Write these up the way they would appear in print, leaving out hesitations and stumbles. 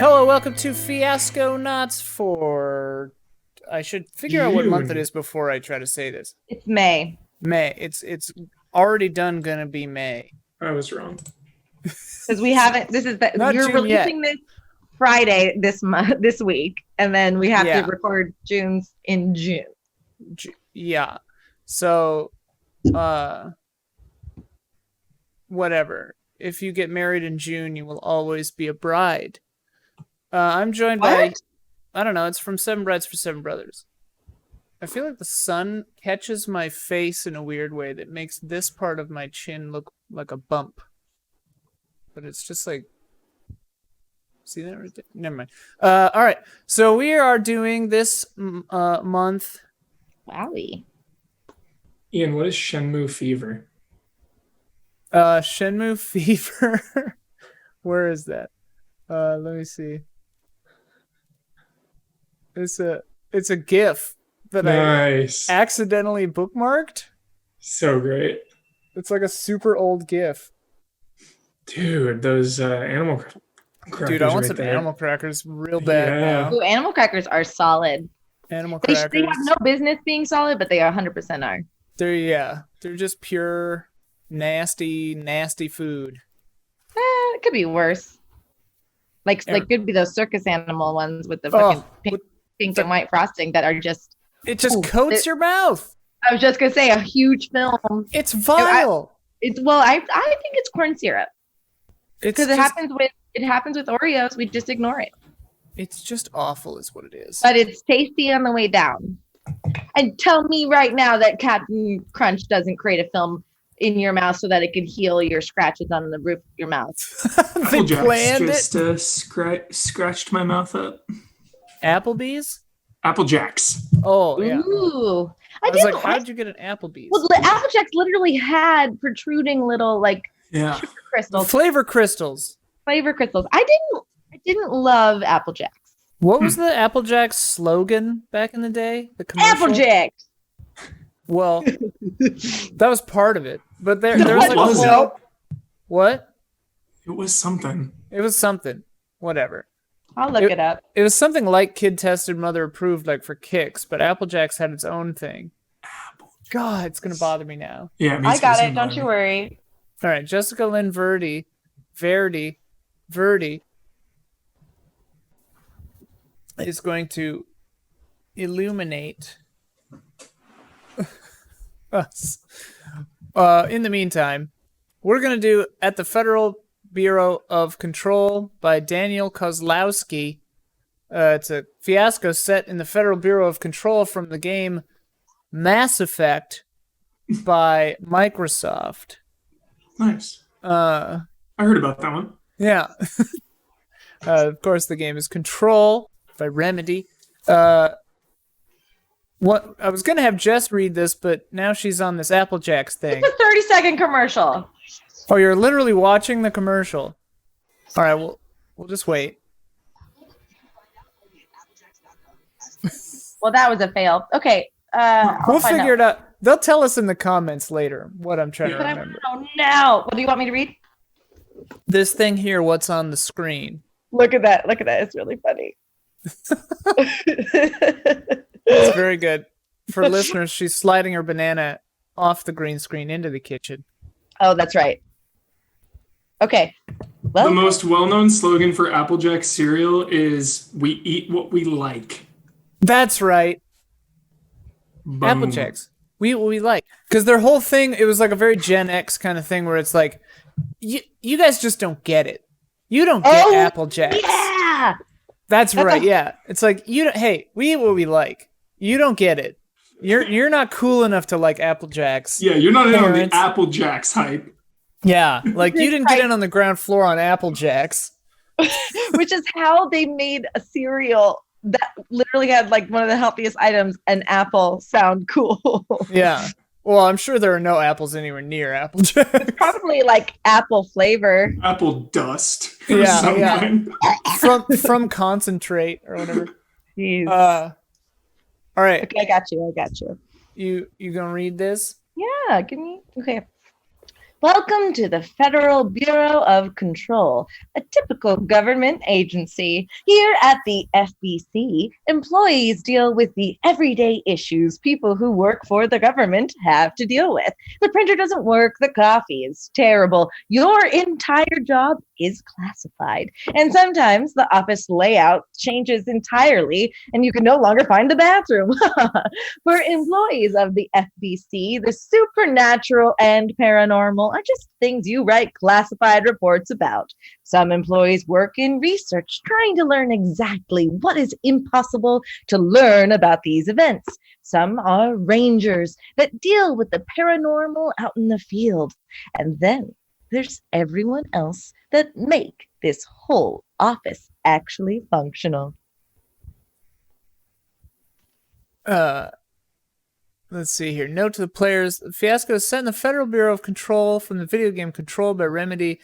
Hello, welcome to Fiasconauts for... I should figure out what month it is before I try to say this. It's May. May. It's already done gonna be May. I was wrong. Because we haven't, you're releasing this Friday this week, and then we have to record June's in June. Yeah. So, whatever. If you get married in June, you will always be a bride. I'm joined by, I don't know, it's from Seven Brides for Seven Brothers. I feel like the sun catches my face in a weird way that makes this part of my chin look like a bump. But it's just like, see that right there? Never mind. All right, so we are doing this month. Wowie. Ian, what is Shenmue fever? Shenmue fever. Where is that? Let me see. It's a GIF that I accidentally bookmarked. So great. It's like a super old GIF. Dude, those animal crackers. Dude, I want some animal crackers real bad now. Ooh, animal crackers are solid. Animal crackers. They have no business being solid, but they 100% are. They're just pure nasty food. It could be worse. Like could be those circus animal ones with the fucking pink and white frosting that are just... It just coats your mouth. I was just going to say, a huge film. It's vile. I think it's corn syrup. Because it happens with Oreos. We just ignore it. It's just awful is what it is. But it's tasty on the way down. And tell me right now that Captain Crunch doesn't create a film in your mouth so that it can heal your scratches on the roof of your mouth. They planned it. Scratched my mouth up. Applebee's? Apple Jacks. Oh, yeah. Ooh. I was like, how did you get an Applebee's? Well, Apple Jacks literally had protruding little sugar crystals. Flavor crystals. Flavor crystals. I didn't love Apple Jacks. What was the Apple Jacks slogan back in the day? The commercial? Apple Jacks. Well, that was part of it. But there was like a whole... What? It was something. Whatever. I'll look it up. It was something like kid tested, mother approved, like for kicks, but Apple Jacks had its own thing. God, it's gonna bother me now. Yeah, I got it. Don't you worry. All right, Jessica Lynn Verdi is going to illuminate us. In the meantime, we're gonna do At the Federal Bureau of Control by Daniel Kozlowski. It's a fiasco set in the Federal Bureau of Control from the game Mass Effect by Microsoft. Nice. I heard about that one. Yeah. Of course, the game is Control by Remedy. What I was gonna have Jess read this, but now she's on this Apple Jacks thing. It's a 30-second commercial. Oh, you're literally watching the commercial. All right, we'll just wait. Well, that was a fail. Okay. We'll figure it out. They'll tell us in the comments later what I'm trying to remember. Oh, no. What do you want me to read? This thing here, what's on the screen. Look at that. It's really funny. It's very good. For listeners, she's sliding her banana off the green screen into the kitchen. Oh, that's right. Okay. Well, the most well-known slogan for Apple Jack cereal is "We eat what we like." That's right. Boom. Apple Jacks. We eat what we like. Because their whole thing, it was like a very Gen X kind of thing where it's like, you guys just don't get it. You don't get Apple Jacks. Yeah. That's right. Yeah. It's like, hey, we eat what we like. You don't get it. You're not cool enough to like Apple Jacks. Yeah, you're not in on the Apple Jacks hype. Yeah, like you didn't get in on the ground floor on Apple Jacks. Which is how they made a cereal that literally had like one of the healthiest items, an apple, sound cool. Yeah. Well, I'm sure there are no apples anywhere near Apple Jacks. It's probably like apple flavor. Apple dust. Yeah. From concentrate or whatever. Jeez. All right. Okay, I got you. You gonna read this? Yeah, give me. Okay. Welcome to the Federal Bureau of Control, a typical government agency. Here at the FBC, employees deal with the everyday issues people who work for the government have to deal with. The printer doesn't work, the coffee is terrible, your entire job is classified, and sometimes the office layout changes entirely and you can no longer find the bathroom. For employees of the FBC, the supernatural and paranormal are just things you write classified reports about. Some employees work in research, trying to learn exactly what is impossible to learn about these events. Some are rangers that deal with the paranormal out in the field. And then there's everyone else that make this whole office actually functional. Let's see here. Note to the players: Fiasco is set in the Federal Bureau of Control from the video game controlled by Remedy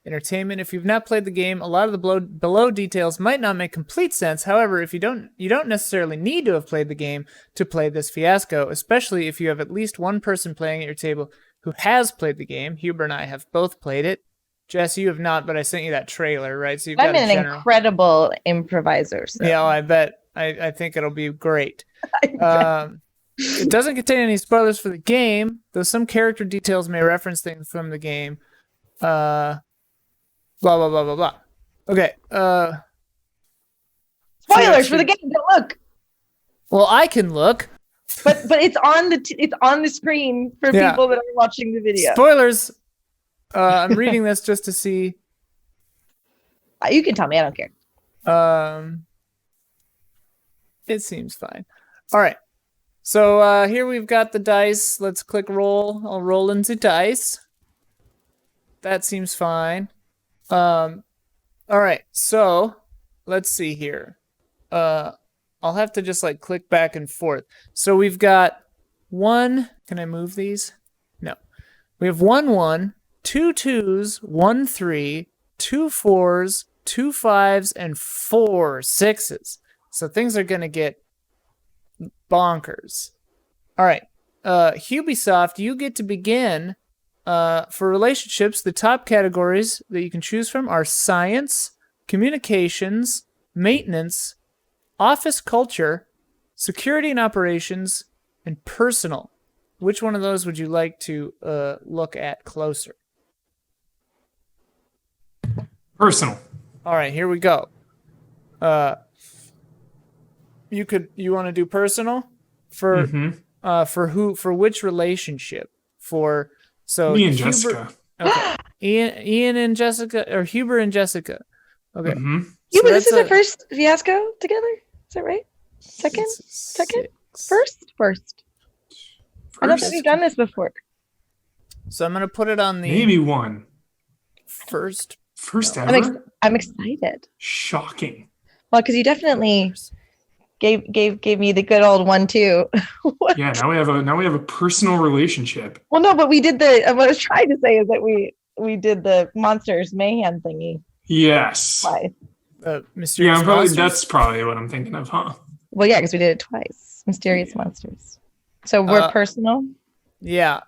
Entertainment. If you've not played the game, a lot of the below details might not make complete sense. However, if you don't necessarily need to have played the game to play this Fiasco, especially if you have at least one person playing at your table who has played the game. Huber and I have both played it. Jess, you have not, but I sent you that trailer, right? So you've I'm got an incredible improviser. So. Yeah, I bet. I think it'll be great. It doesn't contain any spoilers for the game, though some character details may reference things from the game. Blah, blah, blah, blah, blah. Okay. Spoilers for the game. Don't look. Well, I can look. But it's on the screen for people that are watching the video. Spoilers. I'm reading this just to see. You can tell me. I don't care. It seems fine. All right. So here we've got the dice. Let's click roll. I'll roll into dice. That seems fine. All right. So let's see here. I'll have to just like click back and forth. So we've got one. Can I move these? No. We have 1 1, 2 2s, 1 3, 2 4s, 2 5s, and 4 6s. So things are gonna get bonkers. All right. Ubisoft, you get to begin. For relationships, the top categories that you can choose from are science, communications, maintenance, office culture, security and operations, and personal. Which one of those would you like to look at closer? Personal. All right, here we go. You want to do personal for for which relationship? So me and Huber, Jessica. Okay. Ian and Jessica, or Huber and Jessica. Okay. Mm-hmm. So this is the first Fiasco together? Is that right? Second? First. I don't think we've done this before. So I'm gonna put it on the maybe one. First ever. I'm excited. Shocking. Well, because you definitely gave me the good old 1 2. Yeah, now we have a personal relationship. Well, no, but we did what I was trying to say is that we did the Monsters Mayhem thingy. Yes. Twice. Mysterious Monsters? That's probably what I'm thinking of, huh? Well, yeah, because we did it twice. Mysterious Monsters. So we're personal? Yeah.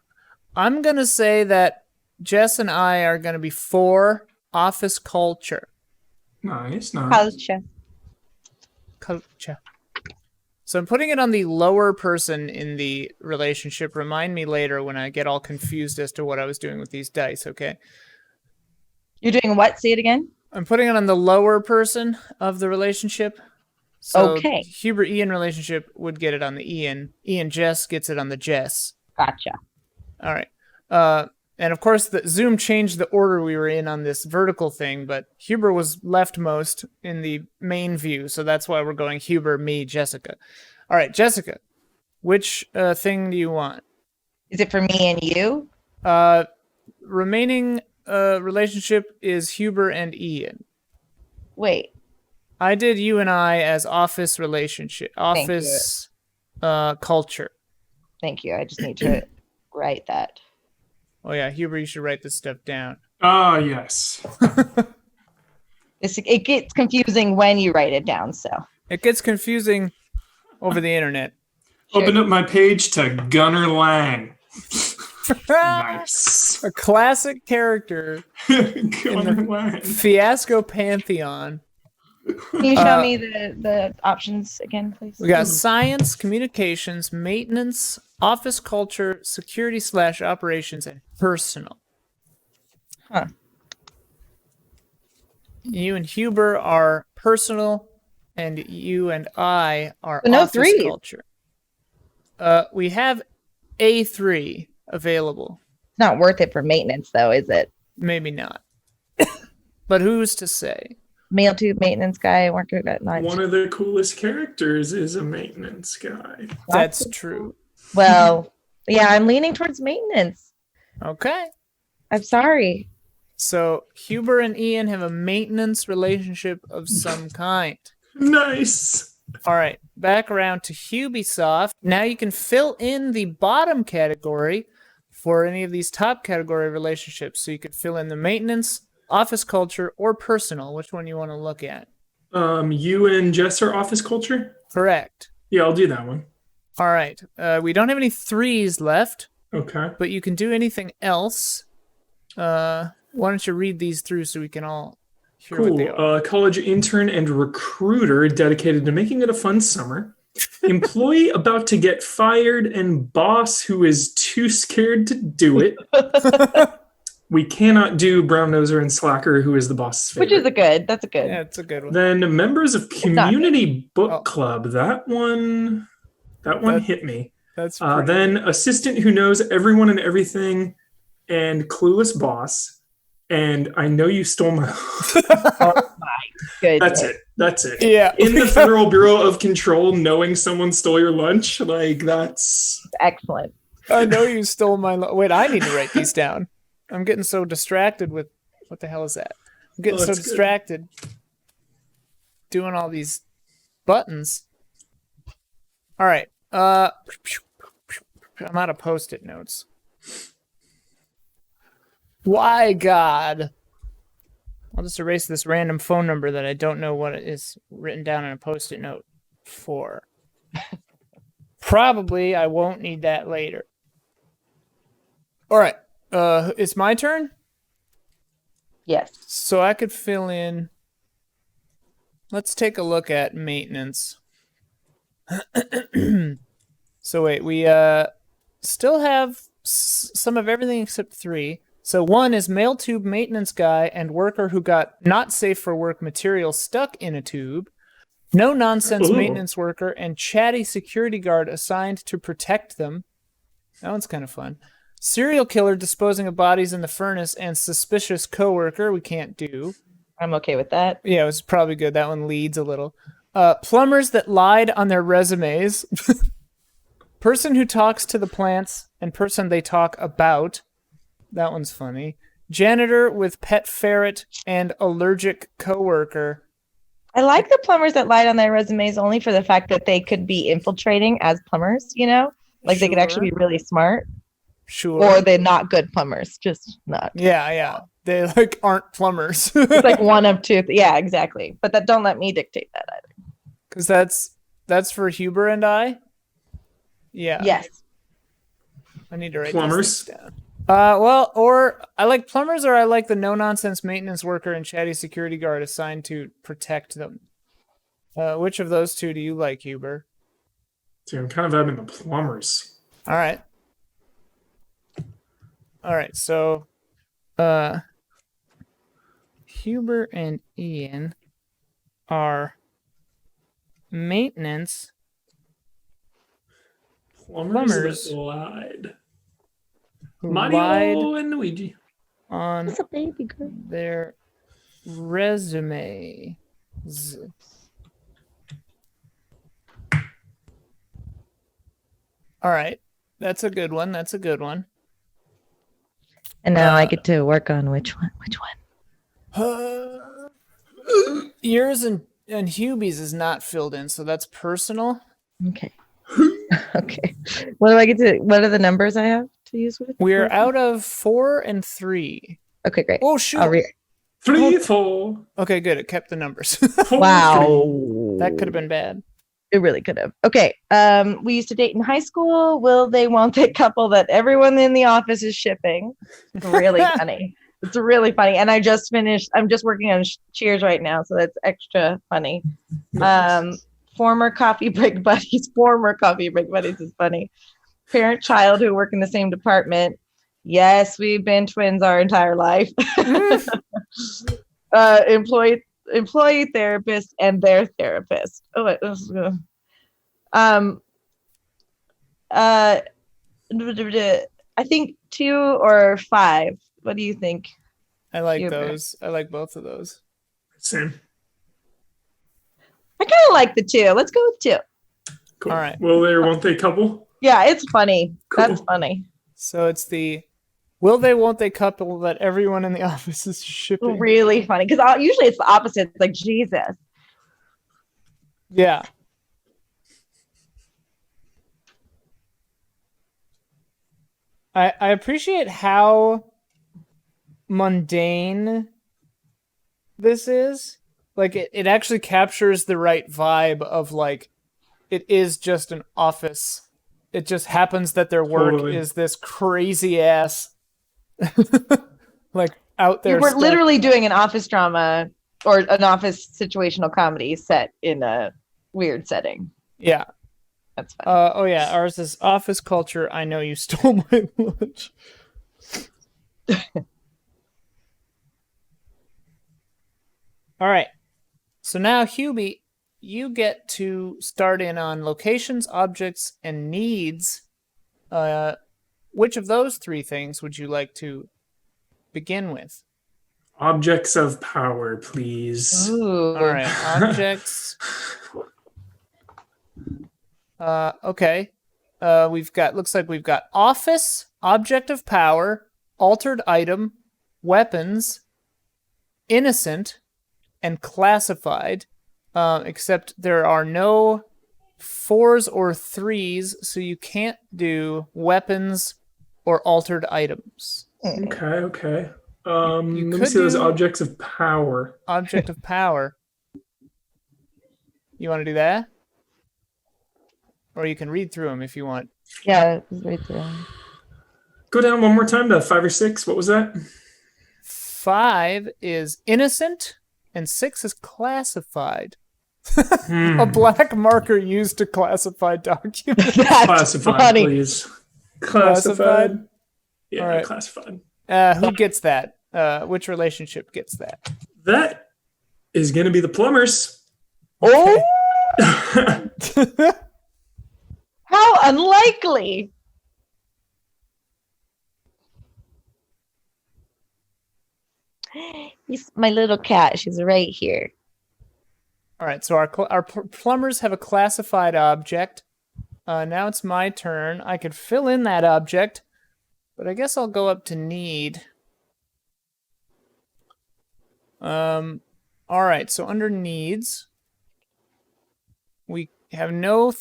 I'm going to say that Jess and I are going to be for office culture. Nice. Culture. So I'm putting it on the lower person in the relationship. Remind me later when I get all confused as to what I was doing with these dice, okay? You're doing what? Say it again. I'm putting it on the lower person of the relationship. So okay. Huber-Ian relationship would get it on the Ian. Ian-Jess gets it on the Jess. Gotcha. All right. And of course, the Zoom changed the order we were in on this vertical thing, but Huber was leftmost in the main view, so that's why we're going Huber, me, Jessica. All right, Jessica, which thing do you want? Is it for me and you? Remaining relationship is Huber and Ian. Wait. I did you and I as office relationship, office culture. Thank you. I just need to write that. Oh yeah, Huber, you should write this stuff down. Oh, yes. It gets confusing when you write it down, so. It gets confusing over the internet. Open up my page to Gunnar Lang. Nice. A classic character in the Fiasco pantheon. Can you show me the options again, please? We got science, communications, maintenance, office culture, security/operations, and personal. Huh. You and Huber are personal, and you and I are So no office threes. culture. We have A3 available. It's not worth it for maintenance, though, is it? Maybe not. But who's to say? Mail tube maintenance guy, worker got nice. One of the coolest characters is a maintenance guy. That's true. Well, yeah, I'm leaning towards maintenance. Okay. I'm sorry. So Huber and Ian have a maintenance relationship of some kind. Nice. All right, back around to Ubisoft. Now you can fill in the bottom category for any of these top category relationships. So you could fill in the maintenance, office culture, or personal. Which one you want to look at? You and Jess are office culture? Correct. Yeah, I'll do that one. All right. We don't have any threes left, Okay. but you can do anything else. Why don't you read these through so we can all hear what they are? Cool. College intern and recruiter dedicated to making it a fun summer. Employee about to get fired and boss who is too scared to do it. We cannot do brown noser and slacker who is the boss's favorite. Which is that's a good. Yeah, it's a good one. Then members of community book Oh. club. That one hit me. That's pretty Then assistant who knows everyone and everything, and clueless boss. And I know you stole my. Good. That's it. Yeah. In the Federal Bureau of Control, knowing someone stole your lunch, like that's Excellent. I know you stole my. Wait, I need to write these down. I'm getting so distracted with what the hell is that? I'm getting so that's good. distracted doing all these buttons. All right. I'm out of post-it notes. Why, God? I'll just erase this random phone number that I don't know what it is written down on a post-it note for. Probably I won't need that later. All right. It's my turn? Yes. So I could fill in. Let's take a look at maintenance. So wait, we still have some of everything except 3. So 1 is mail tube maintenance guy and worker who got not safe for work material stuck in a tube. No nonsense Ooh. maintenance worker and chatty security guard assigned to protect them. That one's kind of fun. Serial killer disposing of bodies in the furnace and suspicious coworker we can't do. I'm okay with that. Yeah, it was probably good. That one leads a little. Plumbers that lied on their resumes. Person who talks to the plants and person they talk about. That one's funny. Janitor with pet ferret and allergic coworker. I like the plumbers that lied on their resumes only for the fact that they could be infiltrating as plumbers, you know? Like they could actually be really smart. Sure. Or they're not good plumbers, just not. Yeah. They like aren't plumbers. It's like one of two. Yeah, exactly. But that don't let me dictate that either. Because that's for Huber and I. Yeah. Yes. I need to write Plumbers? these things down. Well, or I like plumbers, or I like the no-nonsense maintenance worker and chatty security guard assigned to protect them. Which of those two do you like, Huber? Dude, I'm kind of having the plumbers. All right. So, Huber and Ian are maintenance Plumbers that lied. who Mario lied and Luigi. on That's a baby girl. their resumes. All right. That's a good one. And now I get to work on which one? Yours and Hubie's is not filled in, so that's personal. Okay. Okay. What are the numbers I have to use with? We're out of 4 and 3. Okay, great. Oh, shoot. I'll read. 3, 4. Okay, good. It kept the numbers. 4, Wow. That could have been bad. It really could have. Okay. We used to date in high school. Will they, won't they couple that everyone in the office is shipping? Really funny. It's really funny. And I'm just working on Cheers right now, so that's extra funny. Former coffee break buddies is funny. Parent-child who work in the same department. Yes, we've been twins our entire life. Employee therapist and their therapist. I think 2 or 5. What do you think? I like those. I like both of those. Same. I kind of like the 2. Let's go with 2. Cool. All right. Will they or won't they couple? Yeah, it's funny. Cool. That's funny. So it's the will they, won't they couple that everyone in the office is shipping. Really funny. Because usually it's the opposite. It's like, Jesus. Yeah. I appreciate how mundane this is. Like, it actually captures the right vibe of, like, it is just an office. It just happens that their work is this crazy ass, like, out there. We're literally doing an office drama or an office situational comedy set in a weird setting. Yeah. That's fine. Oh, yeah. Ours is office culture. I know you stole my lunch. All right. So now, Hubie, you get to start in on locations, objects, and needs. Which of those 3 things would you like to begin with? Objects of power, please. Ooh. All right. Objects. Okay. Looks like we've got office, object of power, altered item, weapons, innocent, and classified. Except there are no 4s or 3s, so you can't do weapons or altered items. Okay. Let me could see those do- objects of power. Object of power. You want to do that? Or you can read through them if you want. Yeah, right there. Go down one more time to 5 or 6. What was that? 5 is innocent, and 6 is classified. A black marker used to classify documents. That's Classified, funny. please. Classified. Yeah, All right. classified. Who gets that? Which relationship gets that? That is going to be the plumbers. Oh, how unlikely. My little cat. She's right here. All right, so our plumbers have a classified object. Now it's my turn. I could fill in that object, but I guess I'll go up to need. All right, so under needs, we have no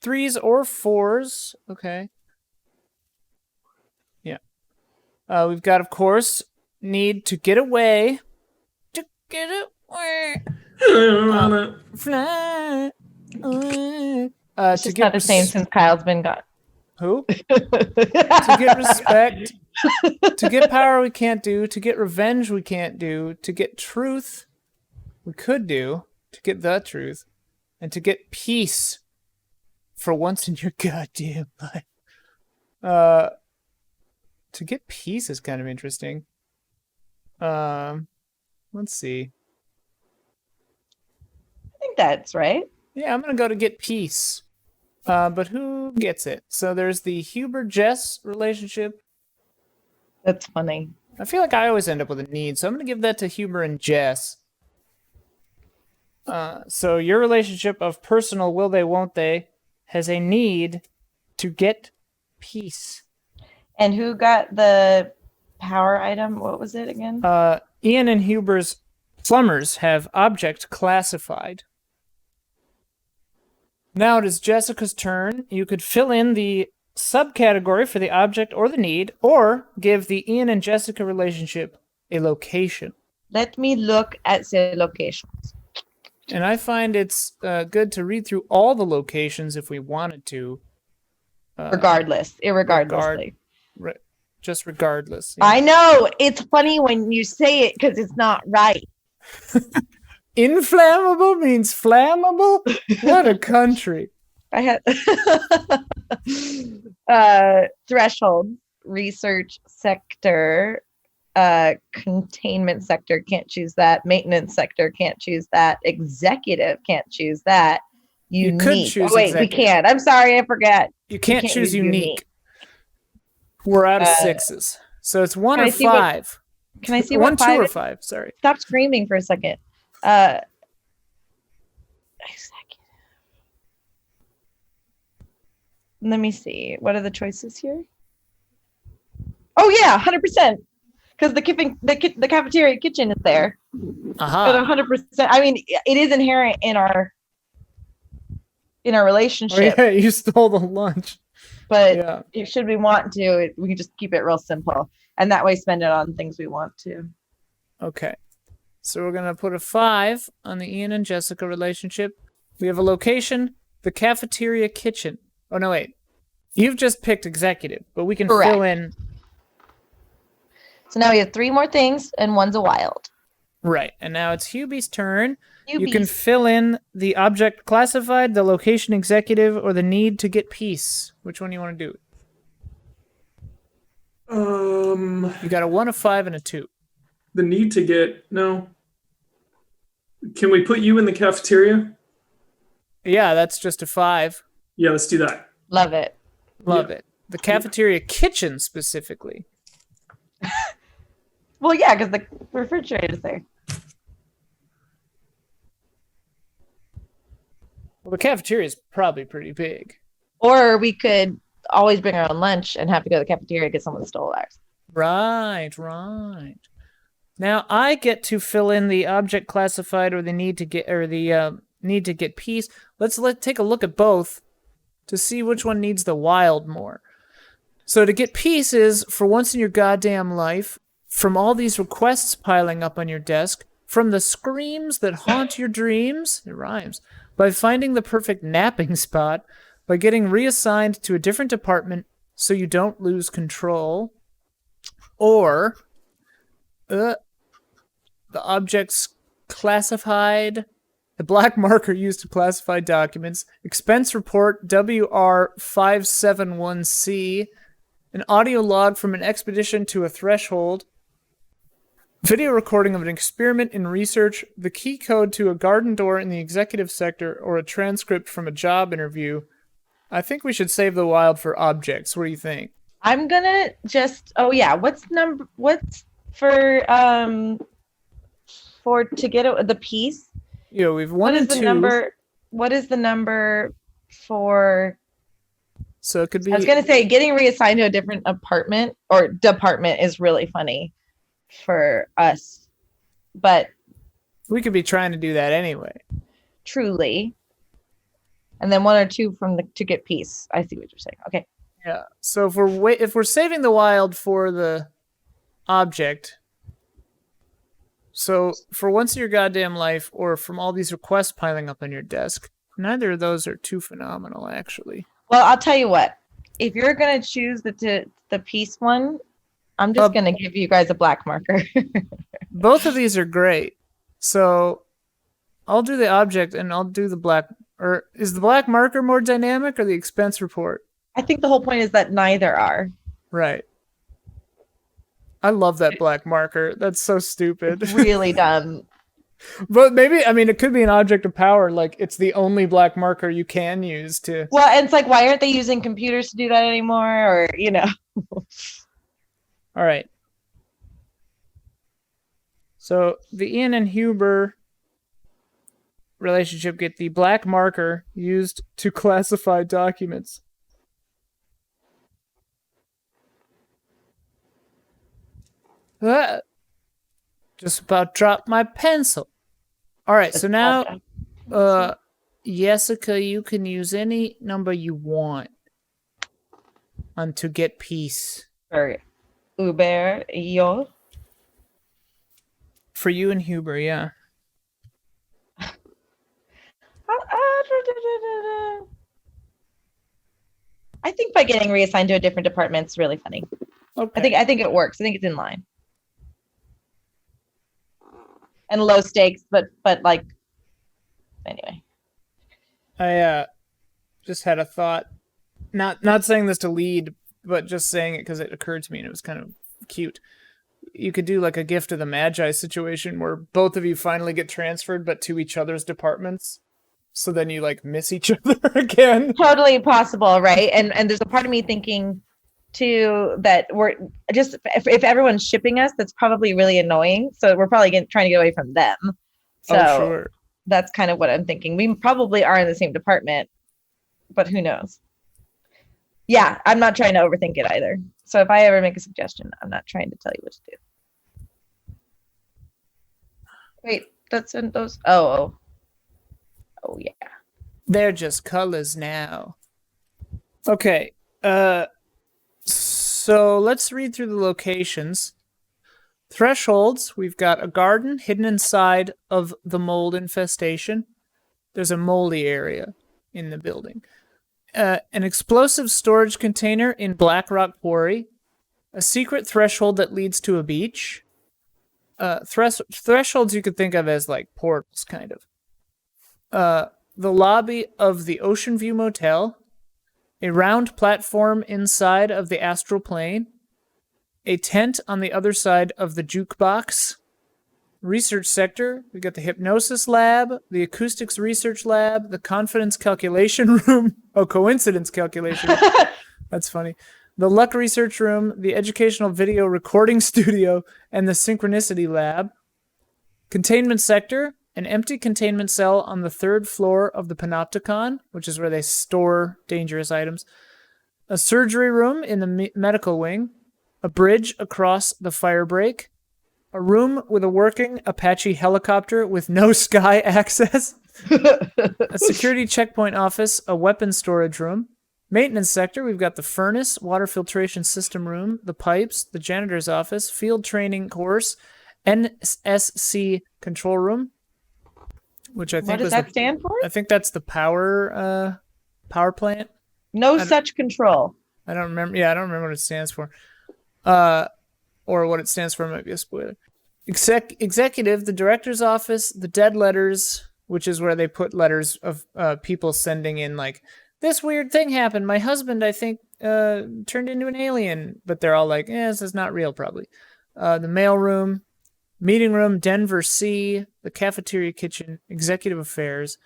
3s or 4s. Okay. Yeah. We've got, of course, need to get away. To get away. Fly away. It's just not the same since Kyle's been gone. Who? To get respect. To get power, we can't do. To get revenge, we can't do. To get truth, we could do. To get the truth. And to get peace for once in your goddamn life. To get peace is kind of interesting. Let's see. I think that's right. Yeah, I'm going to go to get peace. But who gets it? So there's the Huber-Jess relationship. That's funny. I feel like I always end up with a need, so I'm going to give that to Huber and Jess. So your relationship of personal will they, won't they, has a need to get peace. And who got the power item? What was it again? Ian and Huber's plumbers have object classified. Now it is Jessica's turn. You could fill in the subcategory for the object or the need, or give the Ian and Jessica relationship a location. Let me look at the locations. And I find it's good to read through all the locations if we wanted to. Irregardlessly. Just regardless. I know. It's funny when you say it because it's not right. Inflammable means flammable? What a country. I had threshold, research sector, containment sector, can't choose that. Maintenance sector, can't choose that. Executive, can't choose that. Unique. You could choose wait, executive. we can't. I'm sorry, I forgot. You can't choose unique. We're out of 6s. So it's 1 or 5. Can I see 1, what 2, 5 or is? 5? Sorry. Stop screaming for a second. Executive. Let me see. What are the choices here? Oh yeah, 100%. Because the cafeteria kitchen is there. Uh-huh. 100%. I mean, it is inherent in our relationship. Oh, yeah, you stole the lunch. But should we want to, we can just keep it real simple. And that way spend it on things we want to. Okay. So we're going to put a 5 on the Ian and Jessica relationship. We have a location, the cafeteria kitchen. Oh, no, wait. You've just picked executive, but we can fill in. So now we have 3 more things, and 1's a wild. Right. And now it's Hubie's turn. You can fill in the object classified, the location executive, or the need to get peace. Which one do you want to do? You got a 1, a 5, and a 2. The need to get... No. Can we put you in the cafeteria? Yeah, that's just a 5. Yeah, let's do that. Love it. Love it. The cafeteria kitchen, specifically. Well, yeah, because the refrigerator is there. Well, the cafeteria is probably pretty big. Or we could always bring our own lunch and have to go to the cafeteria because someone stole ours. Right. Now I get to fill in the object classified or the need to get peace. Let's take a look at both to see which one needs the wild more. So to get peace is for once in your goddamn life, from all these requests piling up on your desk, from the screams that haunt your dreams, it rhymes, by finding the perfect napping spot, by getting reassigned to a different department so you don't lose control, or the objects classified, the black marker used to classify documents, expense report WR571C, an audio log from an expedition to a threshold, video recording of an experiment in research, the key code to a garden door in the executive sector, or a transcript from a job interview. I think we should save the wild for objects. What do you think? I'm gonna just what's for to get the piece? Yeah, we've 1 and 2. What is the number for? So it could be. I was gonna say getting reassigned to a different apartment or department is really funny for us, but we could be trying to do that anyway. Truly. And then 1 or 2 to get peace. I see what you're saying. Okay. Yeah. So if we're saving the wild for the object, so for once in your goddamn life, or from all these requests piling up on your desk, neither of those are too phenomenal, actually. Well, I'll tell you what. If you're gonna choose the peace one, I'm just gonna give you guys a black marker. Both of these are great. So I'll do the object and I'll do the black. Or is the black marker more dynamic or the expense report? I think the whole point is that neither are. Right. I love that black marker. That's so stupid. It's really dumb. But maybe, I mean, it could be an object of power. Like, it's the only black marker you can use to... Well, and it's like, why aren't they using computers to do that anymore? Or, All right. So, the Ian and Huber relationship get the black marker used to classify documents. Just about dropped my pencil. All right, so now, Jessica, you can use any number you want on to get peace. For Uber, yo. For you and Huber, yeah. I think by getting reassigned to a different department is really funny. Okay. I think it works. I think it's in line. And low stakes, but like anyway. I just had a thought. Not saying this to lead, but just saying it because it occurred to me and it was kind of cute. You could do like a gift of the Magi situation where both of you finally get transferred, but to each other's departments. So then you like miss each other again. Totally possible, right? And there's a part of me thinking too that we're just if everyone's shipping us, that's probably really annoying. So we're probably trying to get away from them. So Sure. That's kind of what I'm thinking. We probably are in the same department, but who knows? Yeah, I'm not trying to overthink it either. So if I ever make a suggestion, I'm not trying to tell you what to do. Wait, that's in those. Oh, yeah. They're just colors now. Okay. So let's read through the locations. Thresholds, we've got a garden hidden inside of the mold infestation. There's a moldy area in the building. An explosive storage container in Blackrock Quarry. A secret threshold that leads to a beach. Thresholds you could think of as like portals, kind of. The lobby of the Ocean View Motel. A round platform inside of the astral plane. A tent on the other side of the jukebox. Research sector, we got the hypnosis lab, the acoustics research lab, the confidence calculation room. Oh, coincidence calculation. That's funny. The luck research room, the educational video recording studio, and the synchronicity lab. Containment sector, an empty containment cell on the 3rd floor of the Panopticon, which is where they store dangerous items. A surgery room in the medical wing. A bridge across the fire break. A room with a working Apache helicopter with no sky access. A security checkpoint office, a weapons storage room. Maintenance sector, we've got the furnace, water filtration system room, the pipes, the janitor's office, field training course, NSC control room, which I think what does that stand for? I think that's the power plant. No such control. I don't remember. Yeah, I don't remember what it stands for. Or what it stands for might be a spoiler. Executive, the director's office, the dead letters, which is where they put letters of people sending in like, this weird thing happened. My husband, I think, turned into an alien. But they're all like, this is not real, probably. The mail room, meeting room, Denver C, the cafeteria kitchen, executive affairs,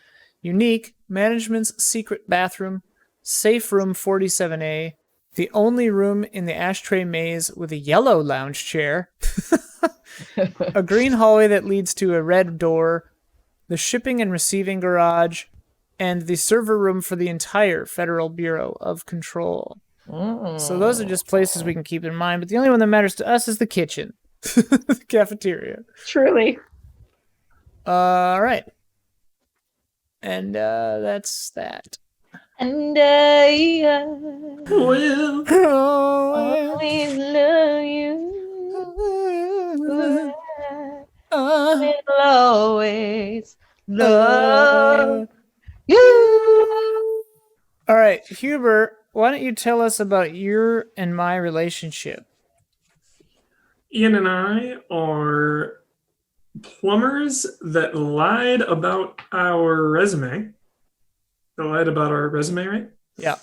unique, management's secret bathroom, safe room 47A, the only room in the ashtray maze with a yellow lounge chair, a green hallway that leads to a red door, the shipping and receiving garage, and the server room for the entire Federal Bureau of Control. So those are just places we can keep in mind, but the only one that matters to us is the kitchen, the cafeteria. Truly. All right. And that's that. And I Well, always love you. Will always love you. All right, Huber, why don't you tell us about your and my relationship? Ian and I are plumbers that lied about our resume. They lied about our resume, right? Yeah.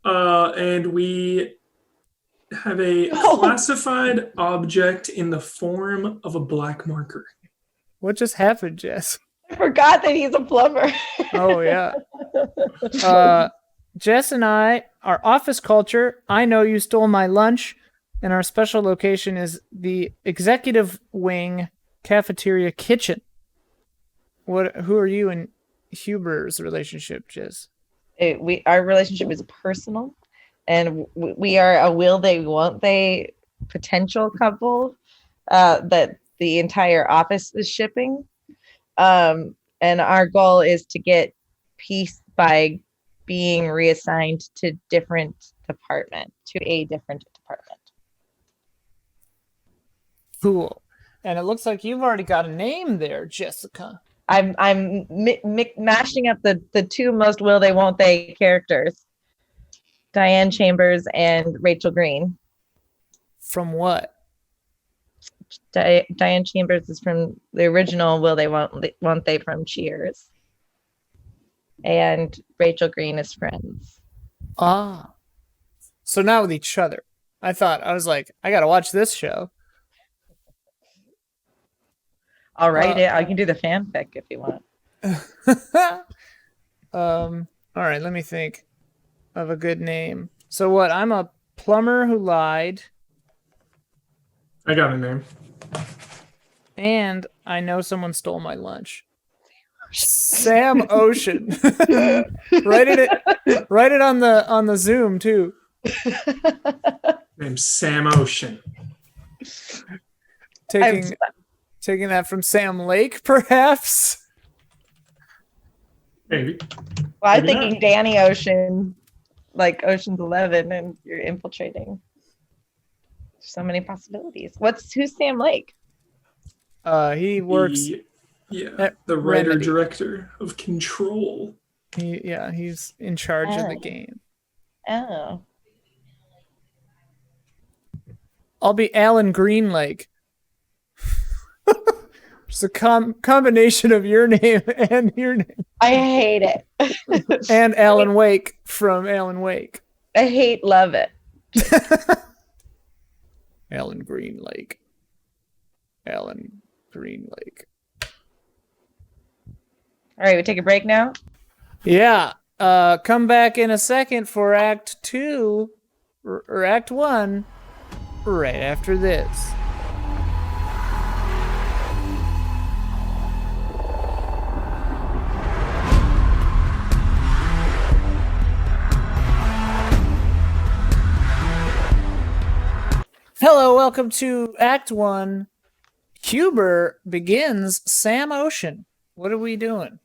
And we have a classified object in the form of a black marker. What just happened, Jess? I forgot that he's a plumber. Oh, yeah. Jess and I, our office culture, I know you stole my lunch, and our special location is the executive wing cafeteria kitchen. Who are you and Huber's relationship, Jess? Our relationship is personal, and we are a will they, won't they potential couple that the entire office is shipping. And our goal is to get peace by being reassigned to a different department. Cool. And it looks like you've already got a name there, Jessica. mashing up the two most will they won't they characters, Diane Chambers and Rachel Green. From what? Diane Chambers is from the original Will They Won't They from Cheers, and Rachel Green is Friends. Ah, so not with each other. I was like, I gotta watch this show. I'll write it. I can do the fanfic if you want. All right, let me think of a good name. So what? I'm a plumber who lied, I got a name. and I know someone stole my lunch. Sam Ocean. write it on the Zoom too. Name's Sam Ocean. Taking that from Sam Lake, perhaps. Maybe. Well, I'm Maybe thinking not. Danny Ocean, like Ocean's 11, and you're infiltrating. So many possibilities. Who's Sam Lake? He works. The Remedy. writer-director of Control. He's in charge of the game. Oh. I'll be Alan Greenlake. It's a combination of your name and your name. I hate it. And Alan Wake from Alan Wake. I love it. Alan Greenlake. Alan Greenlake. All right, we take a break now. Yeah. Come back in a second for Act 2 or Act 1 right after this. Hello, welcome to Act 1. Huber begins Sam Ocean. What are we doing?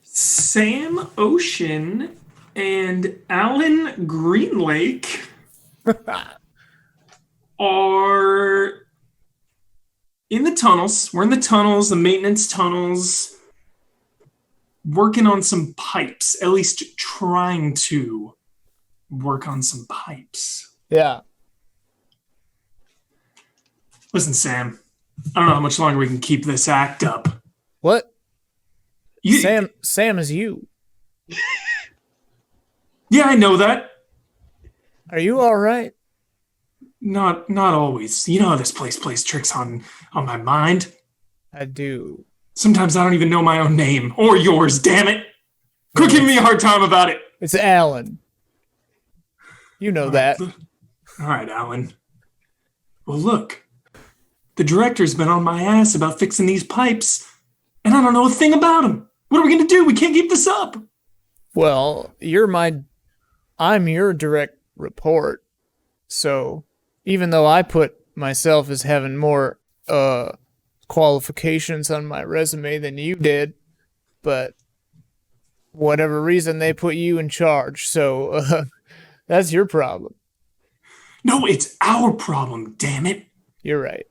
Sam Ocean and Alan Greenlake are in the tunnels. We're in the tunnels, the maintenance tunnels, working on some pipes, at least trying to work on some pipes. Yeah. Listen, Sam, I don't know how much longer we can keep this act up. What? You- Sam is you. Yeah, I know that. Are you all right? Not always. You know how this place plays tricks on my mind. I do. Sometimes I don't even know my own name or yours, damn it. Quit giving me a hard time about it. It's Alan. You know that. All right, Alan. Well, look. The director's been on my ass about fixing these pipes, and I don't know a thing about them. What are we going to do? We can't keep this up. Well, I'm your direct report. So even though I put myself as having more qualifications on my resume than you did, but whatever reason they put you in charge. So that's your problem. No, it's our problem, damn it. You're right.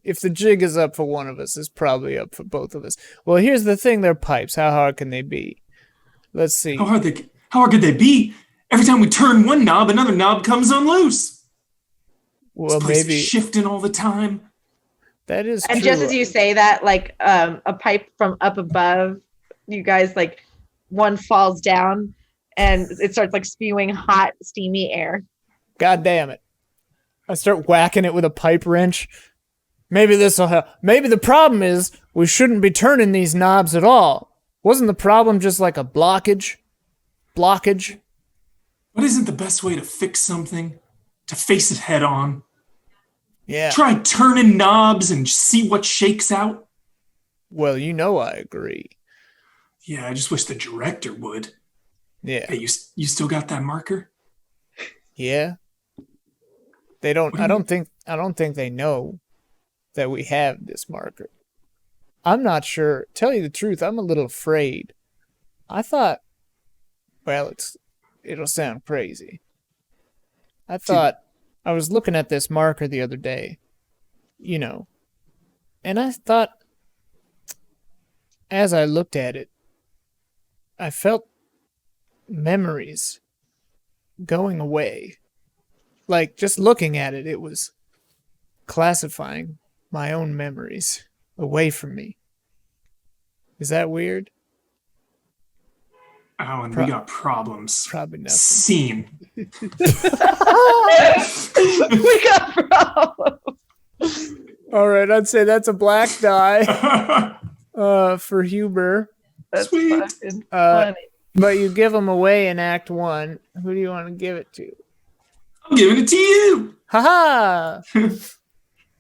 If the jig is up for one of us, it's probably up for both of us. Well, here's the thing. They're pipes. How hard can they be? Let's see. How hard could they be? Every time we turn one knob, another knob comes unloose. Well, This place maybe is shifting all the time. that is And true. just as you say that, like a pipe from up above, you guys, like one falls down and it starts like spewing hot, steamy air. God damn it. I start whacking it with a pipe wrench. Maybe this will help. Maybe the problem is we shouldn't be turning these knobs at all. Wasn't the problem just like a blockage? But isn't the best way to fix something to face it head on? Yeah. Try turning knobs and see what shakes out. Well, you know I agree. Yeah, I just wish the director would. Yeah. Hey, you still got that marker? Yeah. They don't I don't think they know that we have this marker. I'm not sure. Tell you the truth, I'm a little afraid. I thought, well, it'll sound crazy. I thought I was looking at this marker the other day, and I thought as I looked at it, I felt memories going away. Like, just looking at it, it was classifying my own memories away from me. Is that weird? Alan, we got problems. Probably nothing. Scene. We got problems. All right, I'd say that's a black die for Huber. That's Sweet. fucking funny. But you give them away in Act 1. Who do you want to give it to? I'm giving it to you. Ha ha!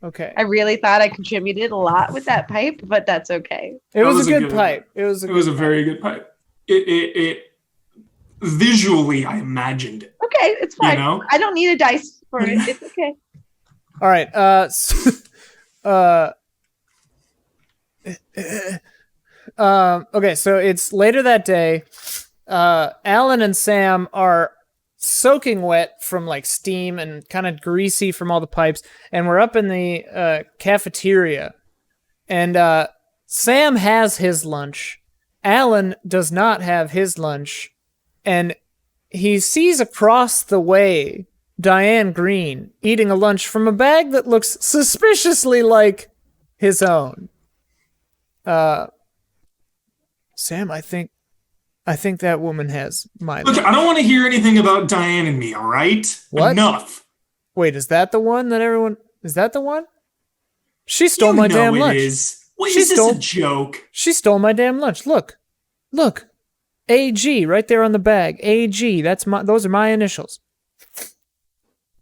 Okay. I really thought I contributed a lot with that pipe, but that's okay. It was a good pipe. It was a very good pipe. It visually, I imagined it. Okay, it's fine. You know? I don't need a dice for it. It's okay. All right. Okay, so it's later that day. Alan and Sam are soaking wet from like steam and kind of greasy from all the pipes, and we're up in the cafeteria. And Sam has his lunch. Alan does not have his lunch, and he sees across the way Diane Green eating a lunch from a bag that looks suspiciously like his own. Sam, I think that woman has my Look, lunch. I don't want to hear anything about Diane and me, all right? What? Enough. Wait, is that the one that everyone... Is that the one? She stole my damn lunch. It is. Wait, She is this stole- a joke? She stole my damn lunch. Look. AG right there on the bag. AG. Those are my initials.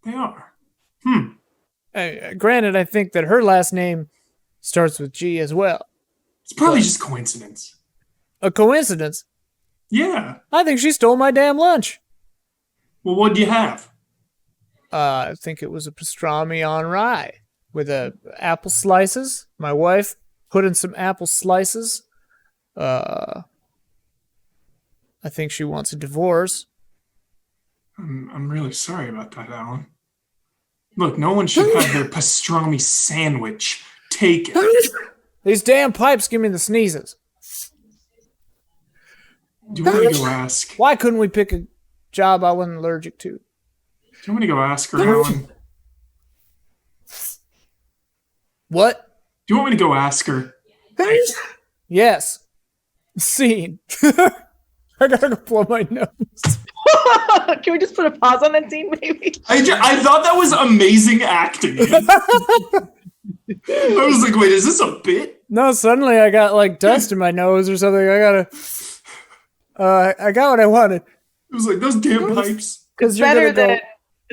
They are. Granted, I think that her last name starts with G as well. It's probably just coincidence. A coincidence? Yeah. I think she stole my damn lunch. Well, what do you have? I think it was a pastrami on rye with apple slices. My wife put in some apple slices. I think she wants a divorce. I'm really sorry about that, Alan. Look, no one should have their pastrami sandwich taken. These damn pipes give me the sneezes. Do you want me to go ask? Why couldn't we pick a job I wasn't allergic to? Do you want me to go ask her, Alan? What? Do you want me to go ask her? Yes. Scene. I gotta go blow my nose. Can we just put a pause on that scene, maybe? I thought that was amazing acting. I was like, wait, is this a bit? No, suddenly I got like dust in my nose or something. I got what I wanted. It was like, those damn pipes. Because It's